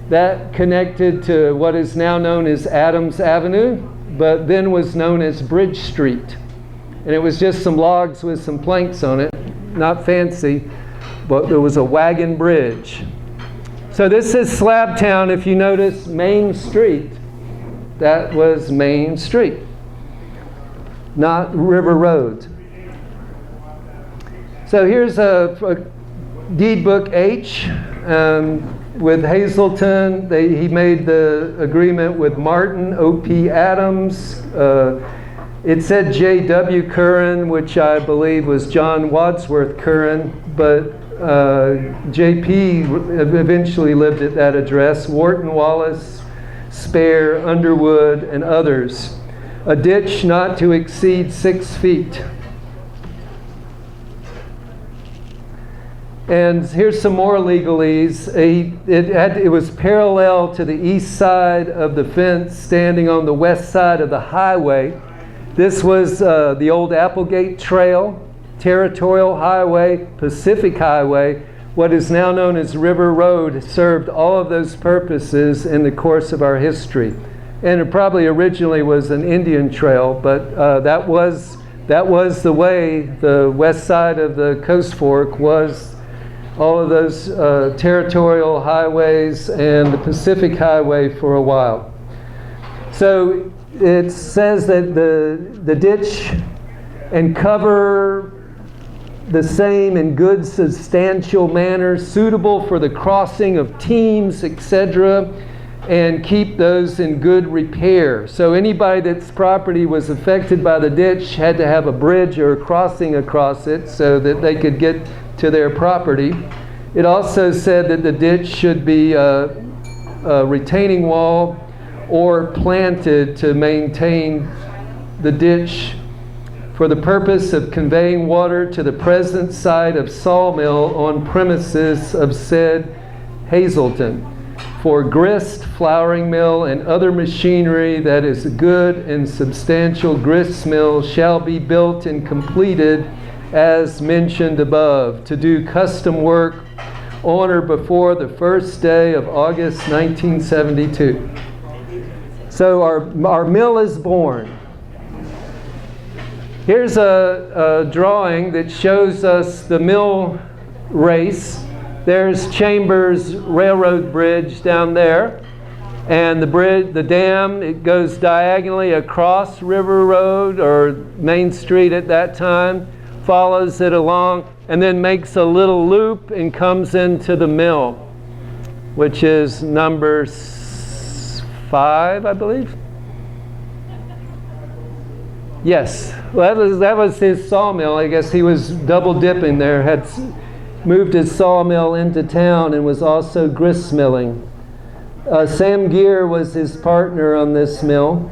that connected to what is now known as Adams Avenue, but then was known as Bridge Street. And it was just some logs with some planks on it, not fancy, but there was a wagon bridge. So this is Slabtown. If you notice Main Street, that was Main Street, not River Road. So here's a deed book H with Hazelton. He made the agreement with Martin O.P. Adams. It said J.W. Curran, which I believe was John Wadsworth Curran, but J.P. eventually lived at that address. Wharton Wallace, Spare, Underwood, and others. A ditch not to exceed 6 feet. And here's some more legalese. It was parallel to the east side of the fence, standing on the west side of the highway. This was the old Applegate Trail, Territorial Highway, Pacific Highway. What is now known as River Road served all of those purposes in the course of our history. And it probably originally was an Indian trail, but that was the way the west side of the Coast Fork was. All of those territorial highways and the Pacific Highway for a while. So it says that the ditch and cover the same in good substantial manner, suitable for the crossing of teams, etc., and keep those in good repair. So anybody that's property was affected by the ditch had to have a bridge or a crossing across it so that they could get to their property. It also said that the ditch should be a retaining wall or planted to maintain the ditch for the purpose of conveying water to the present site of sawmill on premises of said Hazelton, for grist, flouring mill, and other machinery that is a good and substantial grist mill shall be built and completed as mentioned above, to do custom work on or before the first day of August 1972. So our mill is born. Here's a drawing that shows us the mill race. There's Chambers Railroad Bridge down there. And the dam, it goes diagonally across River Road or Main Street at that time, follows it along, and then makes a little loop and comes into the mill, which is number 5, I believe. Yes, well, that was his sawmill. I guess he was double dipping there, had moved his sawmill into town and was also grist milling. Sam Gear was his partner on this mill.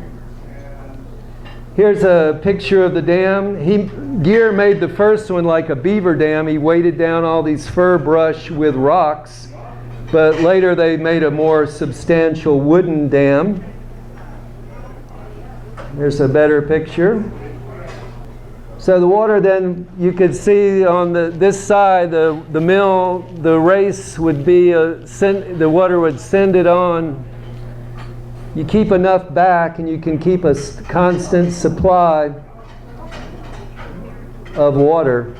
Here's a picture of the dam. Gear made the first one like a beaver dam. He weighted down all these fir brush with rocks, but later they made a more substantial wooden dam. Here's a better picture. So the water then, you could see on this side, the mill, the race would be, the water would send it on. You keep enough back and you can keep a constant supply of water.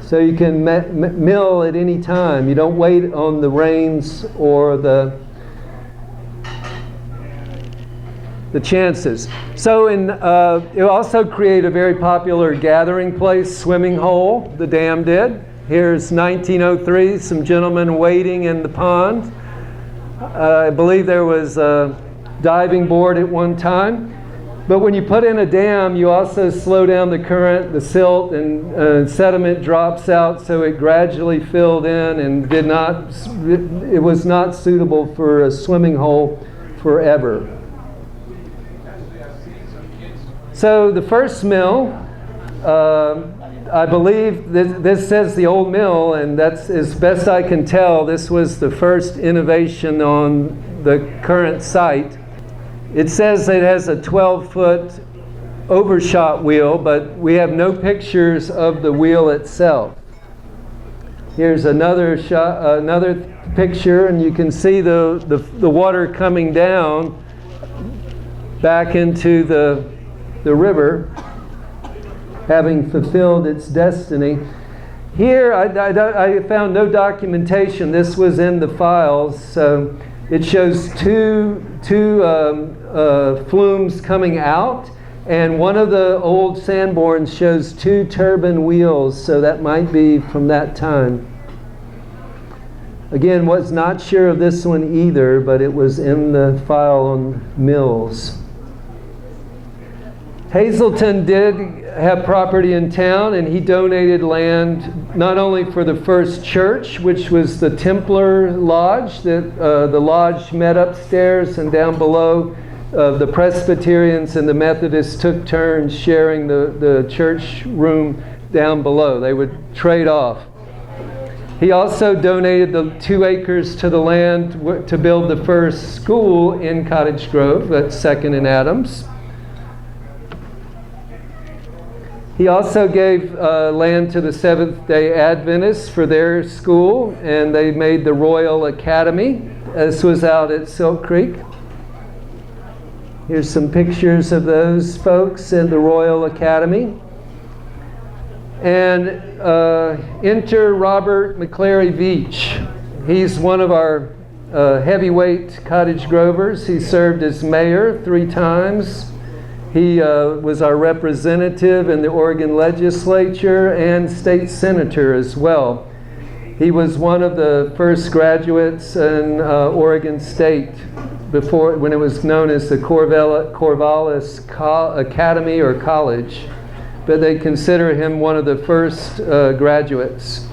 So you can mill at any time. You don't wait on the rains or the chances. So it also created a very popular gathering place, swimming hole, the dam did. Here's 1903, some gentlemen wading in the pond. I believe there was a diving board at one time. But when you put in a dam, you also slow down the current, the silt, and sediment drops out, so it gradually filled in and it was not suitable for a swimming hole forever. So the first mill, I believe this says the old mill, and that's as best I can tell, this was the first innovation on the current site. It says it has a 12-foot overshot wheel, but we have no pictures of the wheel itself. Here's another shot, another picture, and you can see the water coming down back into the river, having fulfilled its destiny. Here, I found no documentation. This was in the files. So it shows two flumes coming out, and one of the old Sanborns shows 2 turbine wheels, so that might be from that time. Again, was not sure of this one either, but it was in the file on mills. Hazelton did have property in town, and he donated land not only for the first church, which was the Templar Lodge, that the lodge met upstairs, and down below the Presbyterians and the Methodists took turns sharing the church room down below. They would trade off. He also donated the 2 acres to the land to build the first school in Cottage Grove, at 2nd and Adams. He also gave land to the Seventh-day Adventists for their school, and they made the Royal Academy. This was out at Silk Creek. Here's some pictures of those folks in the Royal Academy. And enter Robert McClary Veach. He's one of our heavyweight Cottage Grovers. He served as mayor 3 times. He was our representative in the Oregon legislature and state senator as well. He was one of the first graduates in Oregon State when it was known as the Corvallis Academy or College. But they consider him one of the first graduates.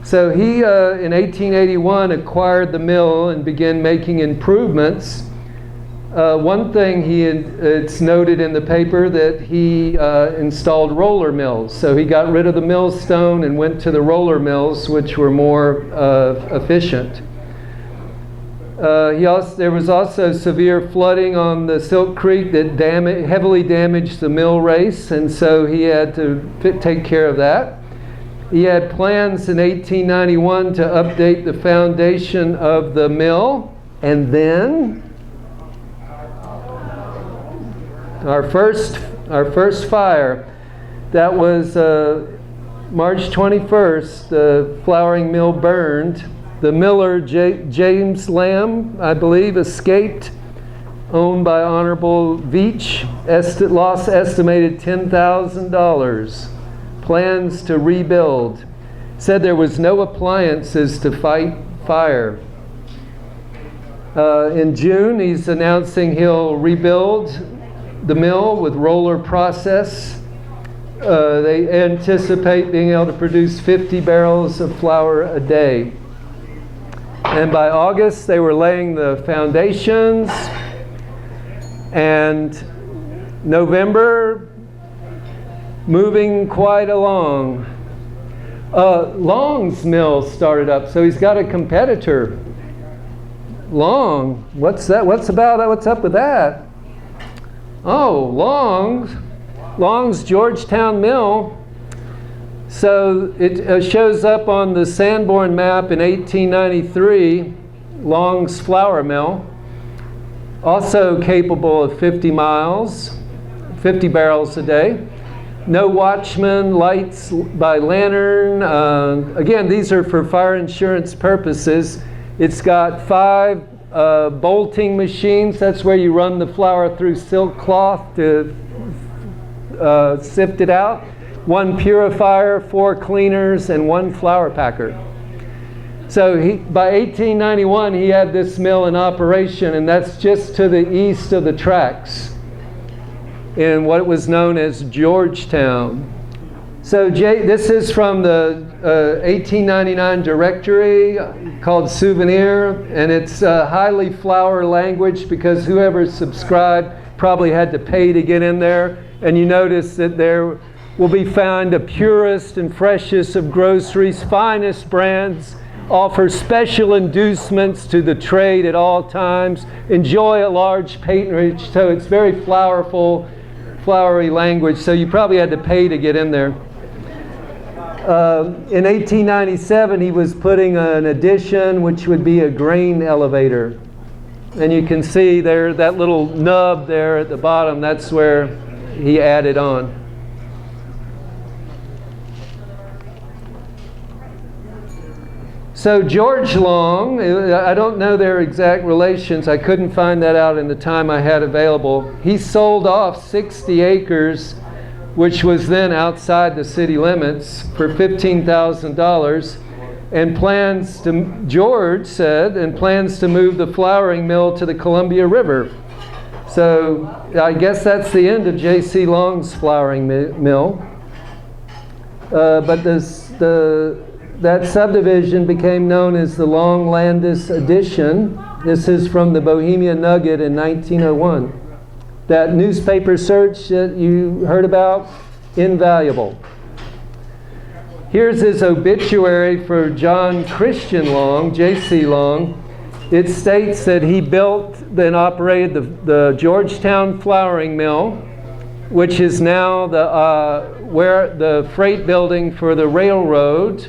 So he, in 1881, acquired the mill and began making improvements. One thing it's noted in the paper that he installed roller mills. So he got rid of the millstone and went to the roller mills, which were more efficient. There was also severe flooding on the Silk Creek that heavily damaged the mill race, and so he had to take care of that. He had plans in 1891 to update the foundation of the mill, and then our first fire, that was March 21st, the flouring mill burned. The miller, James Lamb, I believe, escaped, owned by Honorable Veach. Loss estimated $10,000. Plans to rebuild. Said there was no appliances to fight fire. In June, he's announcing he'll rebuild the mill with roller process. They anticipate being able to produce 50 barrels of flour a day. And by August, they were laying the foundations. And November, moving quite along. Long's mill started up, so he's got a competitor. Long, what's that? What's up with that? Oh, Long's Georgetown Mill. So it shows up on the Sanborn map in 1893, Long's flour mill. Also capable of 50 barrels a day. No watchman, lights by lantern. Again, these are for fire insurance purposes. It's got 5 bolting machines. That's where you run the flour through silk cloth to sift it out. 1 purifier, 4 cleaners, and 1 flour packer. So by 1891, he had this mill in operation, and that's just to the east of the tracks in what was known as Georgetown. So this is from the 1899 directory called Souvenir, and it's highly flour language because whoever subscribed probably had to pay to get in there. And you notice that there will be found the purest and freshest of groceries, finest brands, offer special inducements to the trade at all times, enjoy a large patronage. So it's very flowery language, so you probably had to pay to get in there. In 1897, he was putting an addition, which would be a grain elevator. And you can see there, that little nub there at the bottom, that's where he added on. So George Long, I don't know their exact relations. I couldn't find that out in the time I had available. He sold off 60 acres, which was then outside the city limits, for $15,000, and George said, plans to move the flouring mill to the Columbia River. So I guess that's the end of J.C. Long's flouring mill. But that subdivision became known as the Long Landis Addition. This is from the Bohemia Nugget in 1901. That newspaper search that you heard about, invaluable. Here's his obituary for John Christian Long, J.C. Long. It states that he built and operated the Georgetown Flouring Mill, which is now the freight building for the railroad.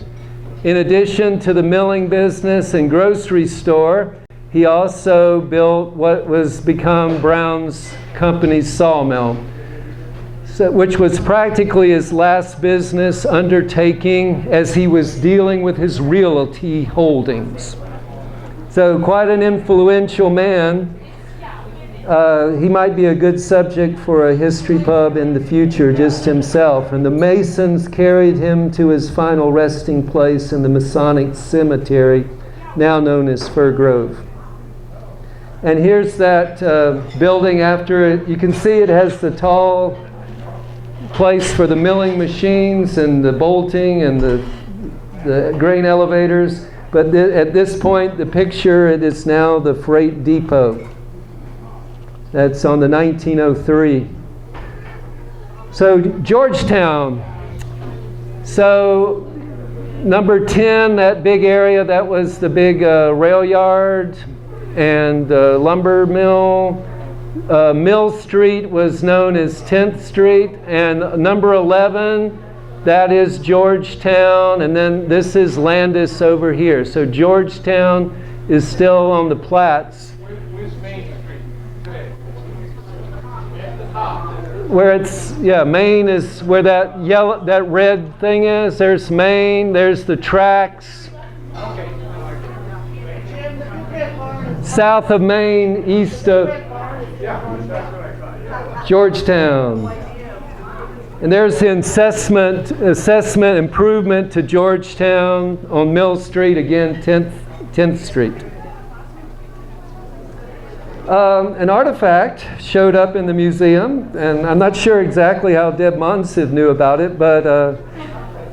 In addition to the milling business and grocery store, he also built what was become Brown's Company's sawmill, which was practically his last business undertaking as he was dealing with his realty holdings. So quite an influential man. he might be a good subject for a history pub in the future, just himself. And the Masons carried him to his final resting place in the Masonic Cemetery, now known as Fir Grove. And here's that building after it. You can see it has the tall place for the milling machines and the bolting and the grain elevators. But at this point, the picture, it is now the freight depot. That's on the 1903. So Georgetown. So number 10, that big area, that was the big rail yard and lumber mill. Mill Street was known as 10th Street, and number 11, that is Georgetown, and then this is Landis over here. So Georgetown is still on the Platts. Where's Main Street today? At the top. Where it's, yeah, Main is where that yellow, that red thing is. There's Main, there's the tracks. Okay. South of Main, east of Georgetown. And there's the assessment improvement to Georgetown on Mill Street, again 10th Street. An artifact showed up in the museum, and I'm not sure exactly how Deb Monsiv knew about it, but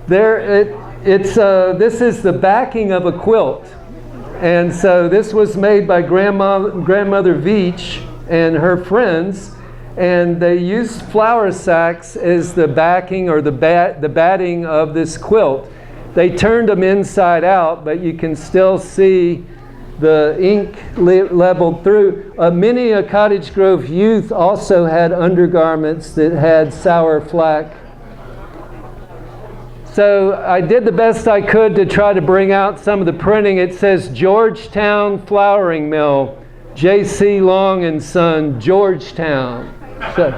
this is the backing of a quilt. And so this was made by Grandmother Veach and her friends, and they used flour sacks as the backing or the batting of this quilt. They turned them inside out, but you can still see the ink leveled through. Many a Cottage Grove youth also had undergarments that had sour flack. So I did the best I could to try to bring out some of the printing. It says Georgetown Flouring Mill, J.C. Long and Son, Georgetown. So,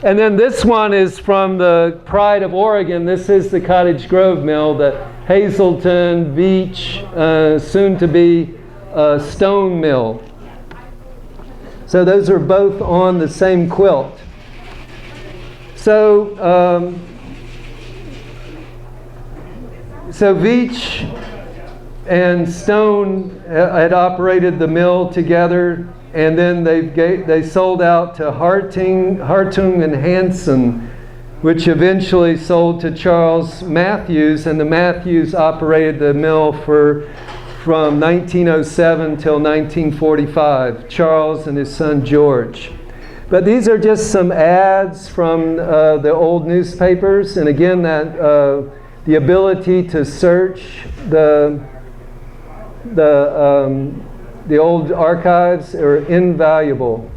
and then this one is from the Pride of Oregon. This is the Cottage Grove Mill, the Hazelton, Veach, soon to be Stone Mill. So those are both on the same quilt. So Veach and Stone had operated the mill together, and then they sold out to Hartung and Hanson, which eventually sold to Charles Matthews, and the Matthews operated the mill from 1907 till 1945, Charles and his son George. But these are just some ads from the old newspapers, and again, that the ability to search the old archives are invaluable.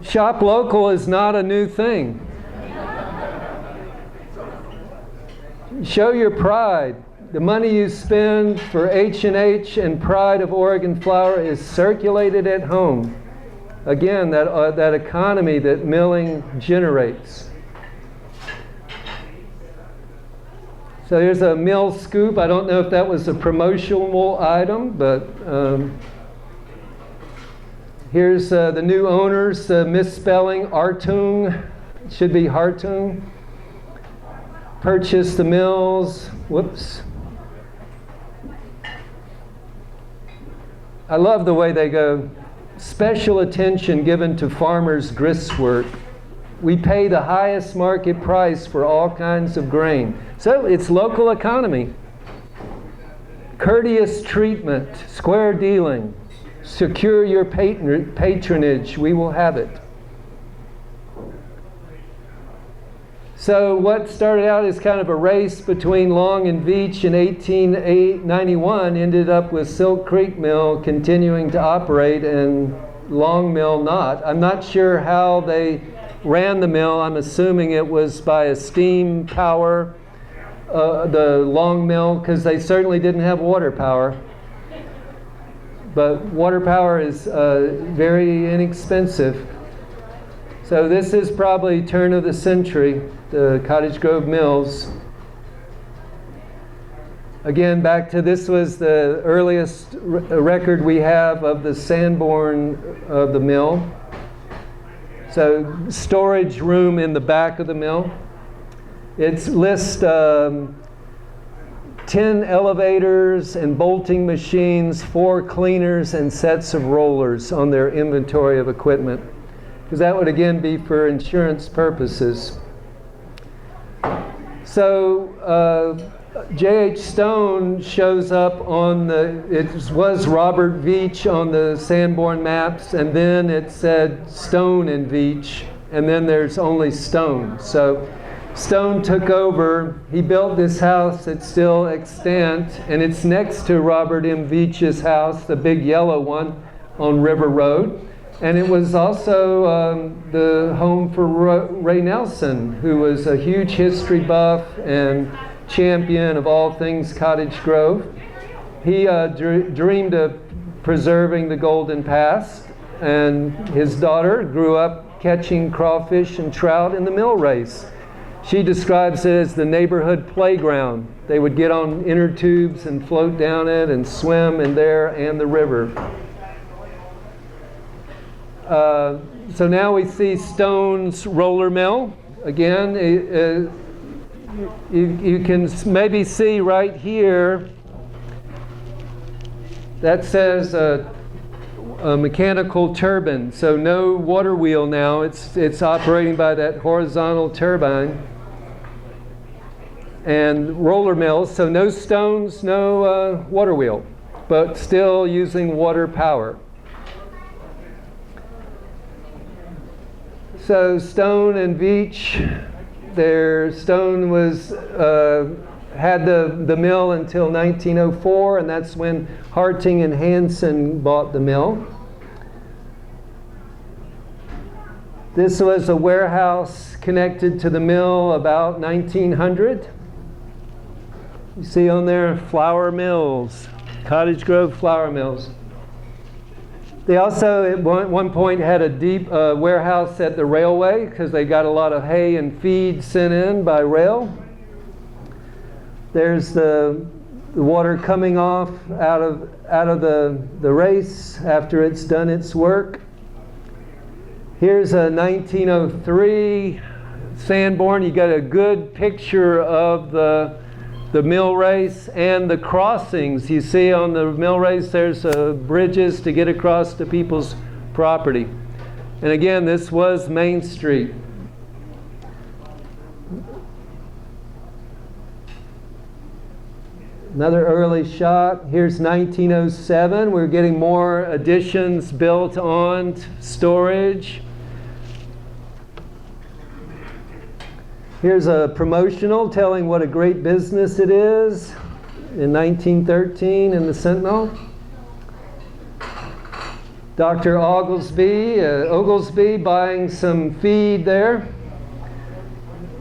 Shop local is not a new thing. Show your pride. The money you spend for H&H and Pride of Oregon Flour is circulated at home. Again, that economy that milling generates. So here's a mill scoop. I don't know if that was a promotional item, but here's the new owners, misspelling, Artung, it should be Hartung. Purchased the mills, whoops. I love the way they go, special attention given to farmers' gristwork. We pay the highest market price for all kinds of grain. So it's local economy. Courteous treatment, square dealing. Secure your patronage, we will have it. So what started out as kind of a race between Long and Veach in 1891 ended up with Silk Creek Mill continuing to operate and Long Mill not. I'm not sure how they ran the mill. I'm assuming it was by a steam power, the Long Mill, because they certainly didn't have water power. But water power is very inexpensive. So this is probably turn of the century, the Cottage Grove Mills. Again, back to this was the earliest record we have of the Sanborn of the mill. So storage room in the back of the mill. It lists 10 elevators and bolting machines, 4 cleaners, and sets of rollers on their inventory of equipment. Because that would again be for insurance purposes. So J.H. Stone shows up on it was Robert Veach on the Sanborn maps, and then it said Stone and Veach, and then there's only Stone. So Stone took over. He built this house that's still extant, and it's next to Robert M. Veach's house, the big yellow one on River Road. And it was also the home for Ray Nelson, who was a huge history buff and champion of all things Cottage Grove. He dreamed of preserving the golden past, and his daughter grew up catching crawfish and trout in the mill race. She describes it as the neighborhood playground. They would get on inner tubes and float down it and swim in there and the river. So now we see Stone's roller mill. Again, you can maybe see right here that says a mechanical turbine. So no water wheel now. It's operating by that horizontal turbine. And roller mills, so no stones, no water wheel, but still using water power. So Stone and Veach, Stone was had the mill until 1904, and that's when Harting and Hansen bought the mill. This was a warehouse connected to the mill about 1900. You see on there, flour mills, Cottage Grove flour mills. They also, at one point, had a deep warehouse at the railway because they got a lot of hay and feed sent in by rail. There's the water coming off out of the race after it's done its work. Here's a 1903 Sanborn. You got a good picture of the mill race and the crossings. You see on the mill race there's bridges to get across to people's property. And again, this was Main Street. Another early shot. Here's 1907. We're getting more additions built on storage. Here's a promotional telling what a great business it is in 1913 in the Sentinel. Dr. Oglesby buying some feed there.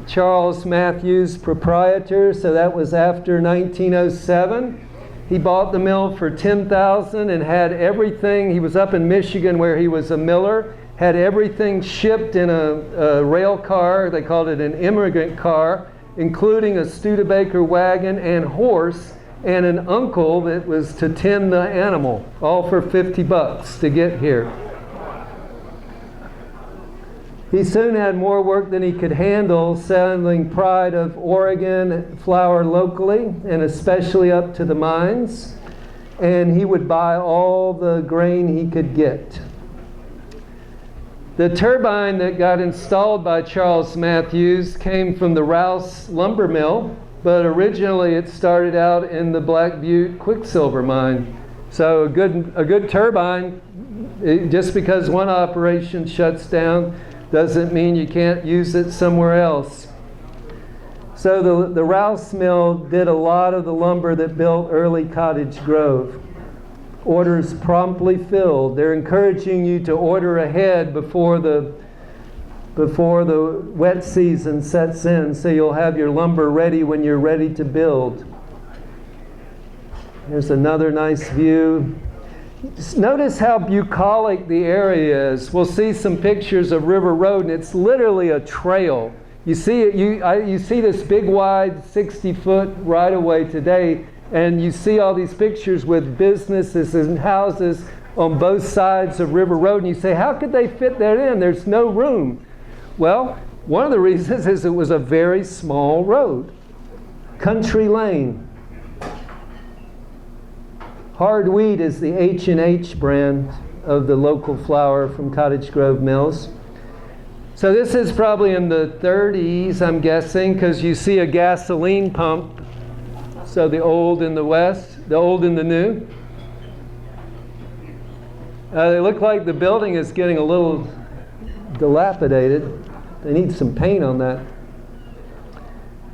Charles Matthews, proprietor, so that was after 1907. He bought the mill for $10,000 and had everything. He was up in Michigan where he was a miller. Had everything shipped in a rail car, they called it an immigrant car, including a Studebaker wagon and horse, and an uncle that was to tend the animal, all for $50 to get here. He soon had more work than he could handle, selling pride of Oregon flour locally, and especially up to the mines, and he would buy all the grain he could get. The turbine that got installed by Charles Matthews came from the Rouse lumber mill, but originally it started out in the Black Butte quicksilver mine. So a good turbine, just because one operation shuts down doesn't mean you can't use it somewhere else. So the Rouse mill did a lot of the lumber that built early Cottage Grove. Orders promptly filled. They're encouraging you to order ahead before the wet season sets in, so you'll have your lumber ready when you're ready to build. Here's another nice view. Notice how bucolic the area is. We'll see some pictures of River Road, and it's literally a trail. You see it. You see this big, wide, 60-foot right-of-way today. And you see all these pictures with businesses and houses on both sides of River Road. And you say, how could they fit that in? There's no room. Well, one of the reasons is it was a very small road. Country lane. Hard Wheat is the H&H brand of the local flour from Cottage Grove Mills. So this is probably in the 30s, I'm guessing, because you see a gasoline pump. So the old in the west, the old in the new. They look like the building is getting a little dilapidated. They need some paint on that.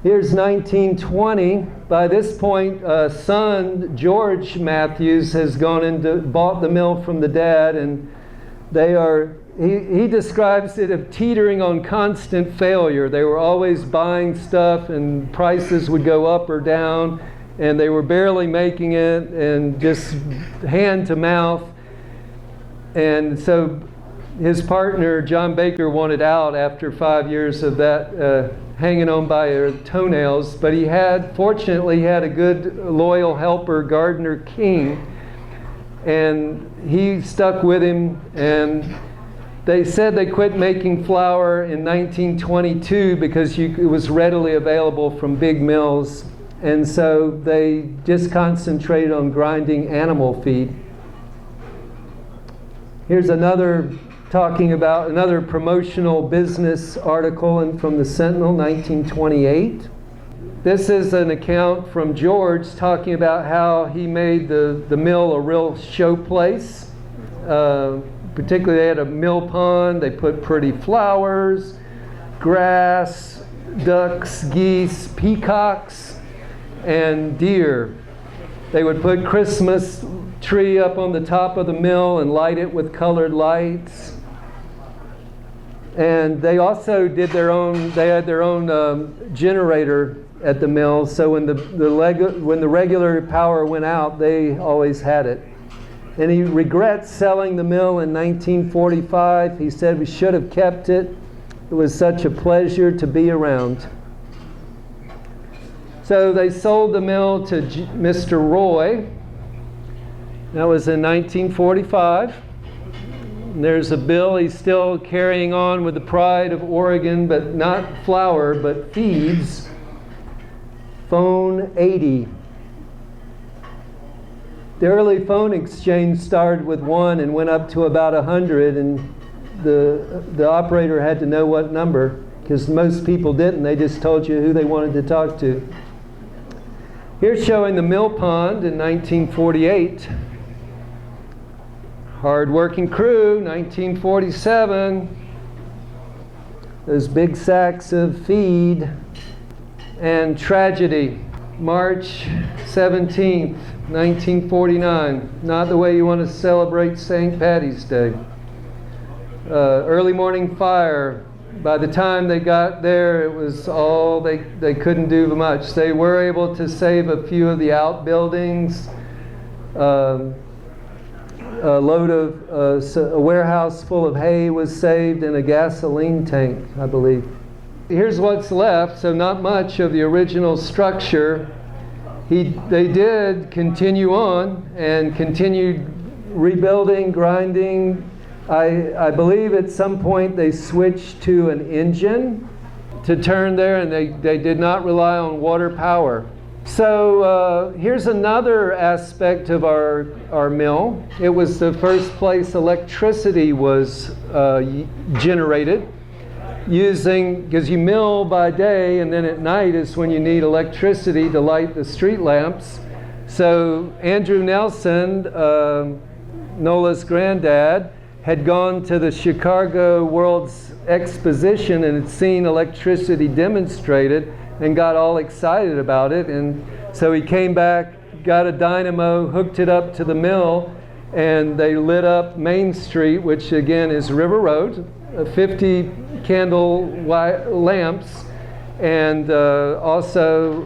Here's 1920. By this point, son George Matthews has gone into bought the mill from the dad, and they are. He describes it of teetering on constant failure. They were always buying stuff, and prices would go up or down, and they were barely making it, and just hand to mouth. And so his partner, John Baker, wanted out after 5 years of that hanging on by her toenails. But he fortunately had a good, loyal helper, Gardner King. And he stuck with him. And they said they quit making flour in 1922 because it was readily available from big mills. And so they just concentrated on grinding animal feed. Here's another talking about another promotional business article from the Sentinel, 1928. This is an account from George talking about how he made the mill a real showplace. Particularly, they had a mill pond. They put pretty flowers, grass, ducks, geese, peacocks, and deer. They would put Christmas tree up on the top of the mill and light it with colored lights. And they also did they had their own generator at the mill, so when the regular power went out, they always had it. And he regrets selling the mill in 1945. He said, we should have kept it. It was such a pleasure to be around. So they sold the mill to Mr. Roy. That was in 1945. And there's a bill. He's still carrying on with the pride of Oregon, but not flour, but feeds. Phone 80. The early phone exchange started with 1 and went up to about 100, and the operator had to know what number, because most people didn't. They just told you who they wanted to talk to. Here's showing the mill pond in 1948. Hard-working crew, 1947. Those big sacks of feed. And tragedy, March 17th, 1949. Not the way you want to celebrate St. Paddy's Day. Early morning fire. By the time they got there, it was all, they couldn't do much. They were able to save a few of the outbuildings. A warehouse full of hay was saved, and a gasoline tank, I believe. Here's what's left, so not much of the original structure. They did continue on and continued rebuilding, grinding. I believe at some point they switched to an engine to turn there, and they did not rely on water power. So here's another aspect of our mill. It was the first place electricity was generated because you mill by day, and then at night is when you need electricity to light the street lamps. So Andrew Nelson, Nola's granddad, had gone to the Chicago World's Exposition and had seen electricity demonstrated and got all excited about it. And so he came back, got a dynamo, hooked it up to the mill, and they lit up Main Street, which again is River Road, 50 candle lamps. And also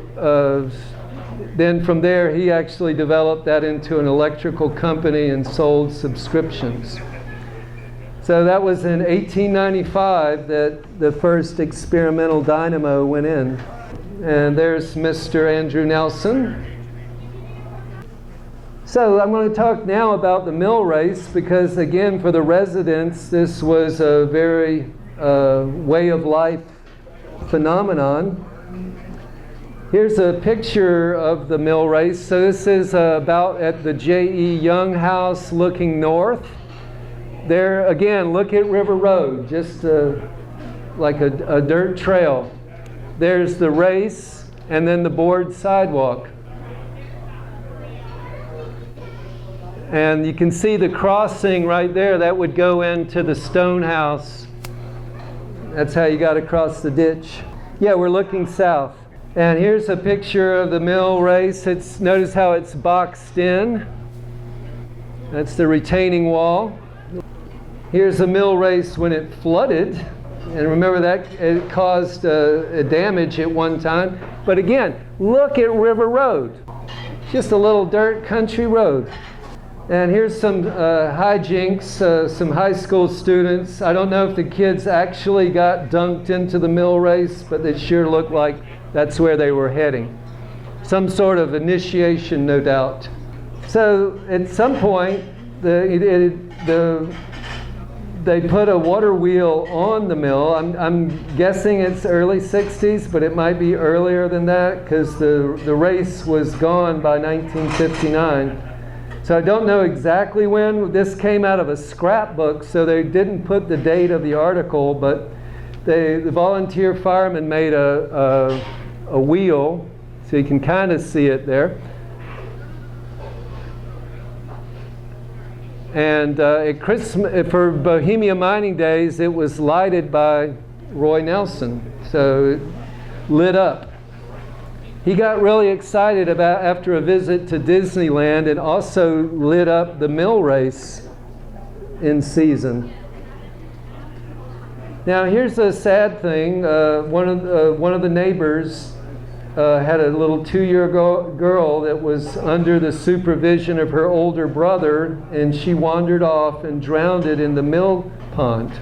then from there he actually developed that into an electrical company and sold subscriptions. So that was in 1895 that the first experimental dynamo went in. And there's Mr. Andrew Nelson. So I'm going to talk now about the mill race because, again, for the residents, this was a very way of life phenomenon. Here's a picture of the mill race. So this is about at the J.E. Young House looking north. There, again, look at River Road, just like a dirt trail. There's the race and then the board sidewalk. And you can see the crossing right there. That would go into the stone house. That's how you got across the ditch. Yeah, we're looking south. And here's a picture of the mill race. Notice how it's boxed in. That's the retaining wall. Here's the mill race when it flooded. And remember that it caused a damage at one time. But again, look at River Road. Just a little dirt country road. And here's some hijinks, some high school students. I don't know if the kids actually got dunked into the mill race, but it sure looked like that's where they were heading. Some sort of initiation, no doubt. So at some point, they put a water wheel on the mill. I'm guessing it's early 60s, but it might be earlier than that because the race was gone by 1959. So I don't know exactly when. This came out of a scrapbook, so they didn't put the date of the article, but the volunteer firemen made a wheel, so you can kind of see it there. And at Christmas, for Bohemia Mining Days, it was lighted by Roy Nelson, so it lit up. He got really excited after a visit to Disneyland and also lit up the mill race in season. Now here's a sad thing. One of the neighbors had a little 2-year girl that was under the supervision of her older brother, and she wandered off and drowned in the mill pond.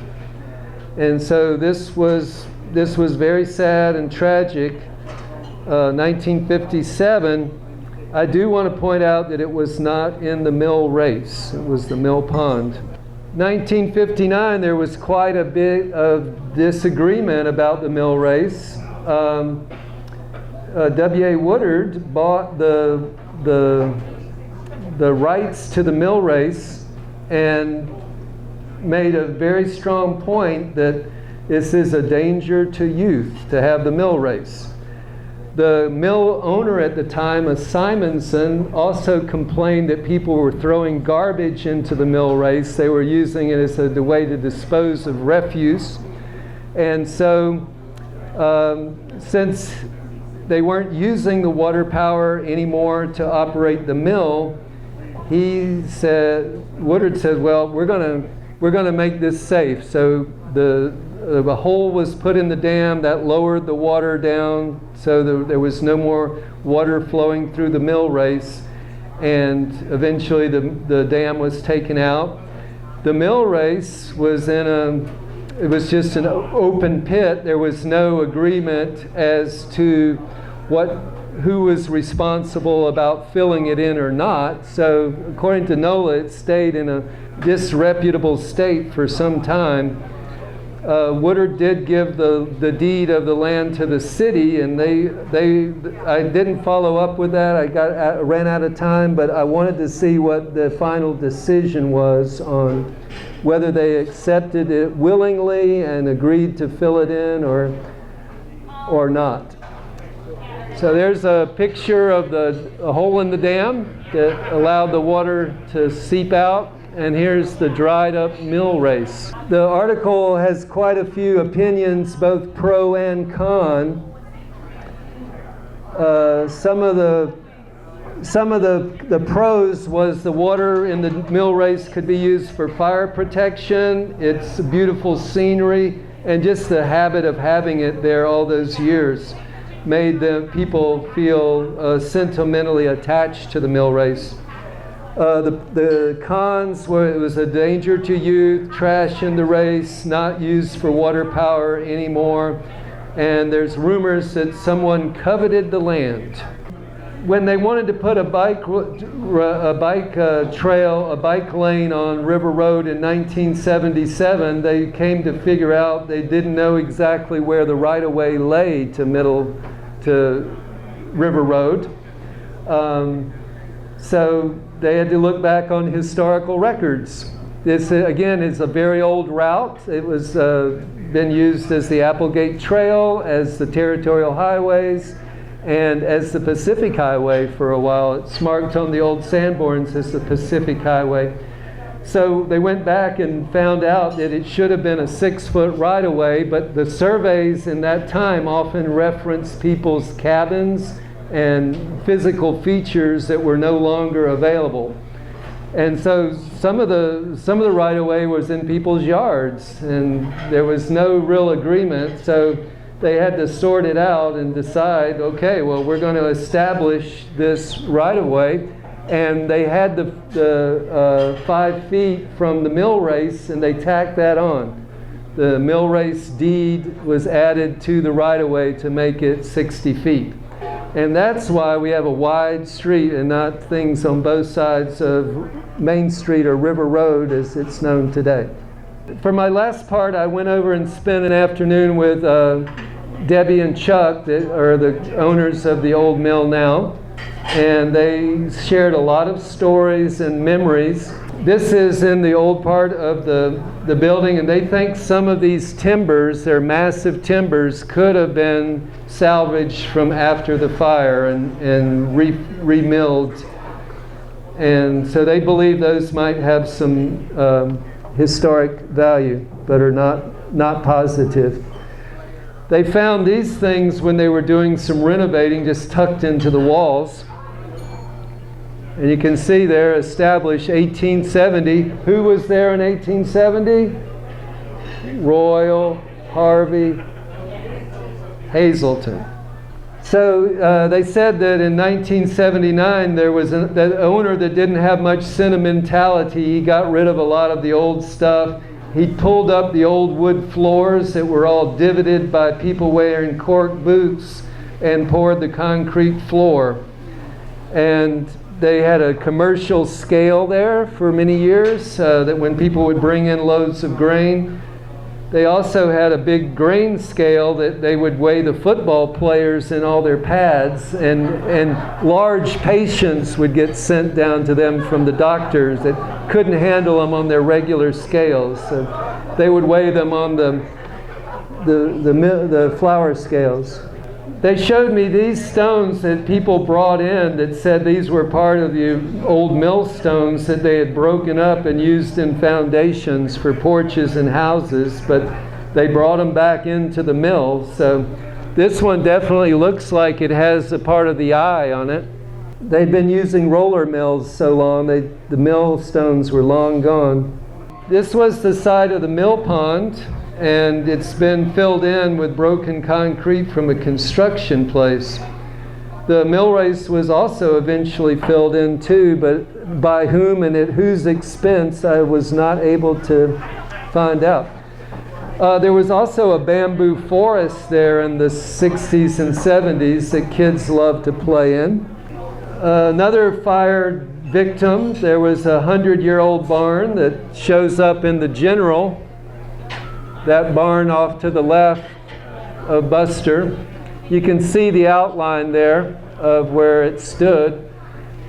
And so this was very sad and tragic. 1957, I do want to point out that it was not in the mill race. It was the mill pond. 1959, there was quite a bit of disagreement about the mill race. W.A. Woodard bought the rights to the mill race and made a very strong point that this is a danger to youth to have the mill race. The mill owner at the time, a Simonson, also complained that people were throwing garbage into the mill race. They were using it as a way to dispose of refuse. And so since they weren't using the water power anymore to operate the mill, Woodard said, well, we're going to make this safe. So the hole was put in the dam that lowered the water down, so there was no more water flowing through the mill race, and eventually the dam was taken out. The mill race was it was just an open pit. There was no agreement as to who was responsible about filling it in or not. So according to NOLA, it stayed in a disreputable state for some time. Woodard did give the deed of the land to the city, and I didn't follow up with that. I ran out of time, but I wanted to see what the final decision was on whether they accepted it willingly and agreed to fill it in or not. So there's a picture of a hole in the dam that allowed the water to seep out. And here's the dried up mill race. The article has quite a few opinions, both pro and con. Some of the pros was the water in the mill race could be used for fire protection. It's beautiful scenery, and just the habit of having it there all those years made the people feel sentimentally attached to the mill race. The cons were it was a danger to youth, trash in the race, not used for water power anymore, and there's rumors that someone coveted the land. when they wanted to put a bike trail, a bike lane on River Road in 1977, they came to figure out they didn't know exactly where the right-of-way lay to River Road. So they had to look back on historical records. This, again, is a very old route. It was been used as the Applegate Trail, as the territorial highways, and as the Pacific Highway for a while. It's marked on the old Sanborns as the Pacific Highway. So they went back and found out that it should have been a 6-foot right-of-way, but the surveys in that time often referenced people's cabins and physical features that were no longer available. And so some of the right-of-way was in people's yards, and there was no real agreement. So they had to sort it out and decide, okay, well, we're going to establish this right-of-way. And they had the 5 feet from the mill race, and they tacked that on. The mill race deed was added to the right-of-way to make it 60 feet. And that's why we have a wide street and not things on both sides of Main Street or River Road as it's known today. For my last part, I went over and spent an afternoon with Debbie and Chuck, that are the owners of the old mill now. And they shared a lot of stories and memories. This is in the old part of the building, and they think some of these timbers, they're massive timbers, could have been salvaged from after the fire and remilled. And so they believe those might have some historic value, but are not positive. They found these things when they were doing some renovating, just tucked into the walls. And you can see they're established 1870. Who was there in 1870? Royal, Harvey, Hazelton. So they said that in 1979 there was an owner that didn't have much sentimentality. He got rid of a lot of the old stuff. He pulled up the old wood floors that were all divoted by people wearing cork boots and poured the concrete floor. And they had a commercial scale there for many years that when people would bring in loads of grain. They also had a big grain scale that they would weigh the football players in all their pads, and large patients would get sent down to them from the doctors that couldn't handle them on their regular scales. So they would weigh them on the flour scales. They showed me these stones that people brought in that said these were part of the old millstones that they had broken up and used in foundations for porches and houses, but they brought them back into the mill. So this one definitely looks like it has a part of the eye on it. They'd been using roller mills so long, the millstones were long gone. This was the side of the mill pond, and it's been filled in with broken concrete from a construction place. The mill race was also eventually filled in too, but by whom and at whose expense I was not able to find out. There was also a bamboo forest there in the 60s and 70s that kids loved to play in. Another fire victim, there was a 100-year-old barn that shows up in the general. That barn off to the left of Buster. You can see the outline there of where it stood,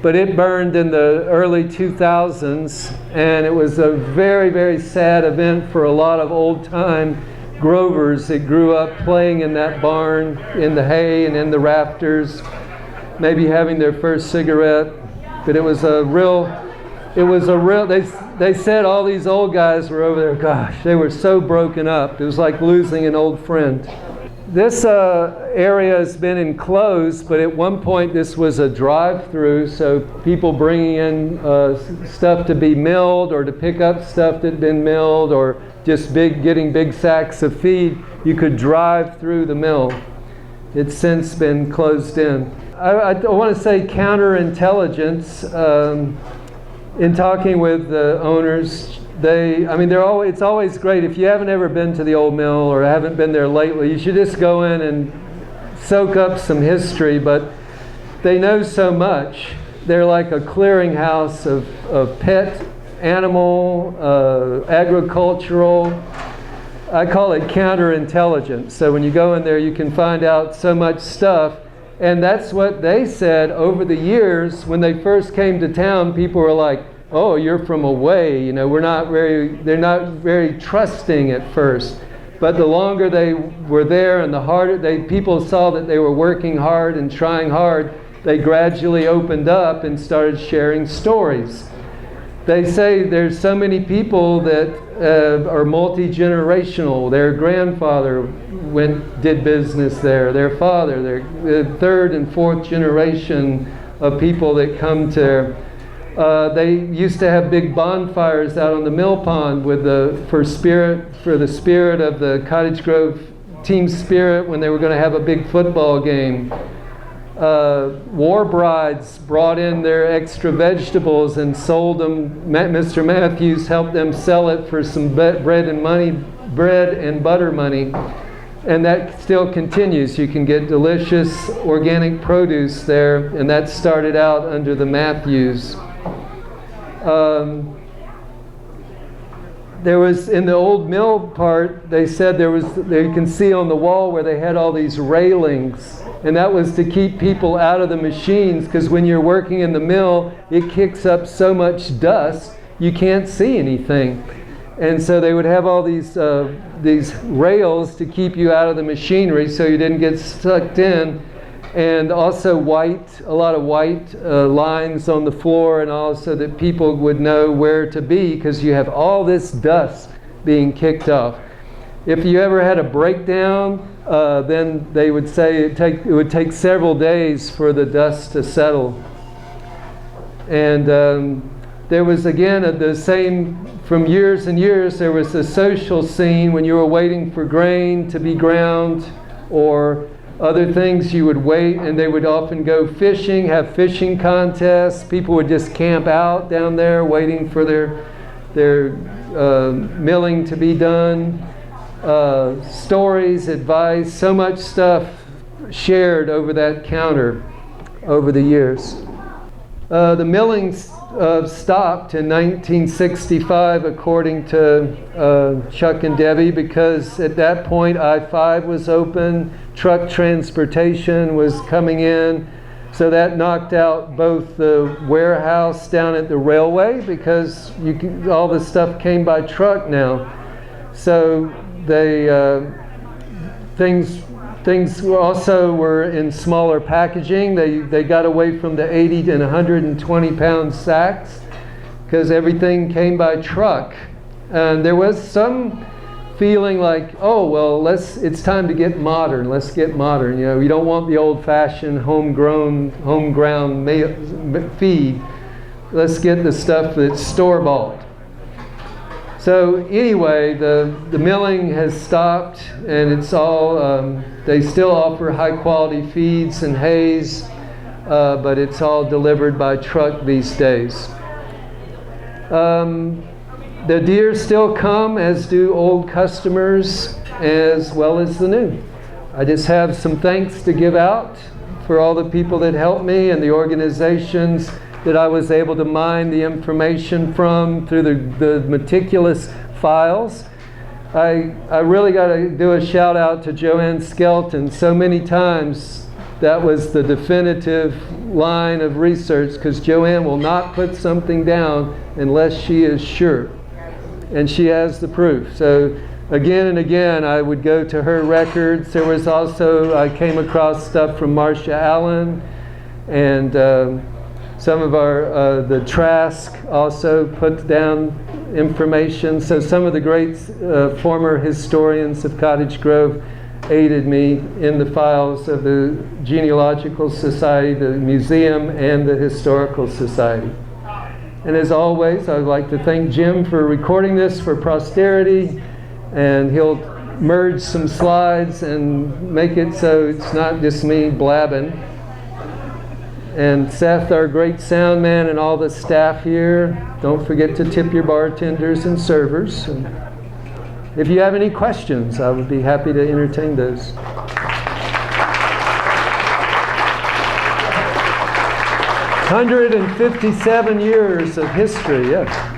but it burned in the early 2000s, and it was a very, very sad event for a lot of old-time Grovers that grew up playing in that barn, in the hay and in the rafters, maybe having their first cigarette. But it was a real, they said all these old guys were over there, gosh, they were so broken up. It was like losing an old friend. This area has been enclosed, but at one point this was a drive-through, so people bringing in stuff to be milled or to pick up stuff that had been milled, or just getting big sacks of feed, you could drive through the mill. It's since been closed in. I want to say counterintelligence. In talking with the owners, it's always great. If you haven't ever been to the old mill or haven't been there lately, you should just go in and soak up some history. But they know so much. They're like a clearinghouse of pet, animal, agricultural. I call it counterintelligence. So when you go in there, you can find out so much stuff. And that's what they said over the years. When they first came to town, people were like, oh, you're from away. You know, they're not very trusting at first. But the longer they were there and the harder people saw that they were working hard and trying hard, they gradually opened up and started sharing stories. They say there's so many people that are multi-generational. Their grandfather did business there. Their father, their third and fourth generation of people that come to. They used to have big bonfires out on the mill pond for the spirit of the Cottage Grove team spirit when they were going to have a big football game. War brides brought in their extra vegetables and sold them. Mr. Matthews helped them sell it for some bread and butter money. And that still continues. You can get delicious organic produce there, and that started out under the Matthews. There was, in the old mill part, they said you can see on the wall where they had all these railings, and that was to keep people out of the machines, because when you're working in the mill, it kicks up so much dust, you can't see anything. And so they would have all these rails to keep you out of the machinery so you didn't get sucked in. And also a lot of white lines on the floor, and also that people would know where to be, because you have all this dust being kicked off. If you ever had a breakdown, then they would say it would take several days for the dust to settle. And there was, again, the same, from years and years, there was a social scene when you were waiting for grain to be ground or other things. You would wait, and they would often go fishing, have fishing contests. People would just camp out down there waiting for their milling to be done. Stories, advice, so much stuff shared over that counter over the years. The milling stopped in 1965, according to Chuck and Debbie, because at that point I-5 was open, truck transportation was coming in, so that knocked out both the warehouse down at the railway, because all the stuff came by truck now. So things also were in smaller packaging. They got away from the 80 and 120 pound sacks, because everything came by truck. And there was some feeling like, oh, well, it's time to get modern. Let's get modern. You know, you don't want the old-fashioned homegrown feed. Let's get the stuff that's store-bought. So anyway, the milling has stopped, and it's all, they still offer high-quality feeds and hays, but it's all delivered by truck these days. The deer still come, as do old customers, as well as the new. I just have some thanks to give out for all the people that helped me and the organizations that I was able to mine the information from through the meticulous files. I really got to do a shout out to Joanne Skelton. So many times that was the definitive line of research, because Joanne will not put something down unless she is sure. And she has the proof. So again and again I would go to her records. There was also, I came across stuff from Marcia Allen, and some of the Trask also put down information. So some of the great former historians of Cottage Grove aided me in the files of the Genealogical Society, the Museum, and the Historical Society. And as always, I would like to thank Jim for recording this for posterity, and he'll merge some slides and make it so it's not just me blabbing. And Seth, our great sound man, and all the staff here, don't forget to tip your bartenders and servers. And if you have any questions, I would be happy to entertain those. 157 years of history, yes.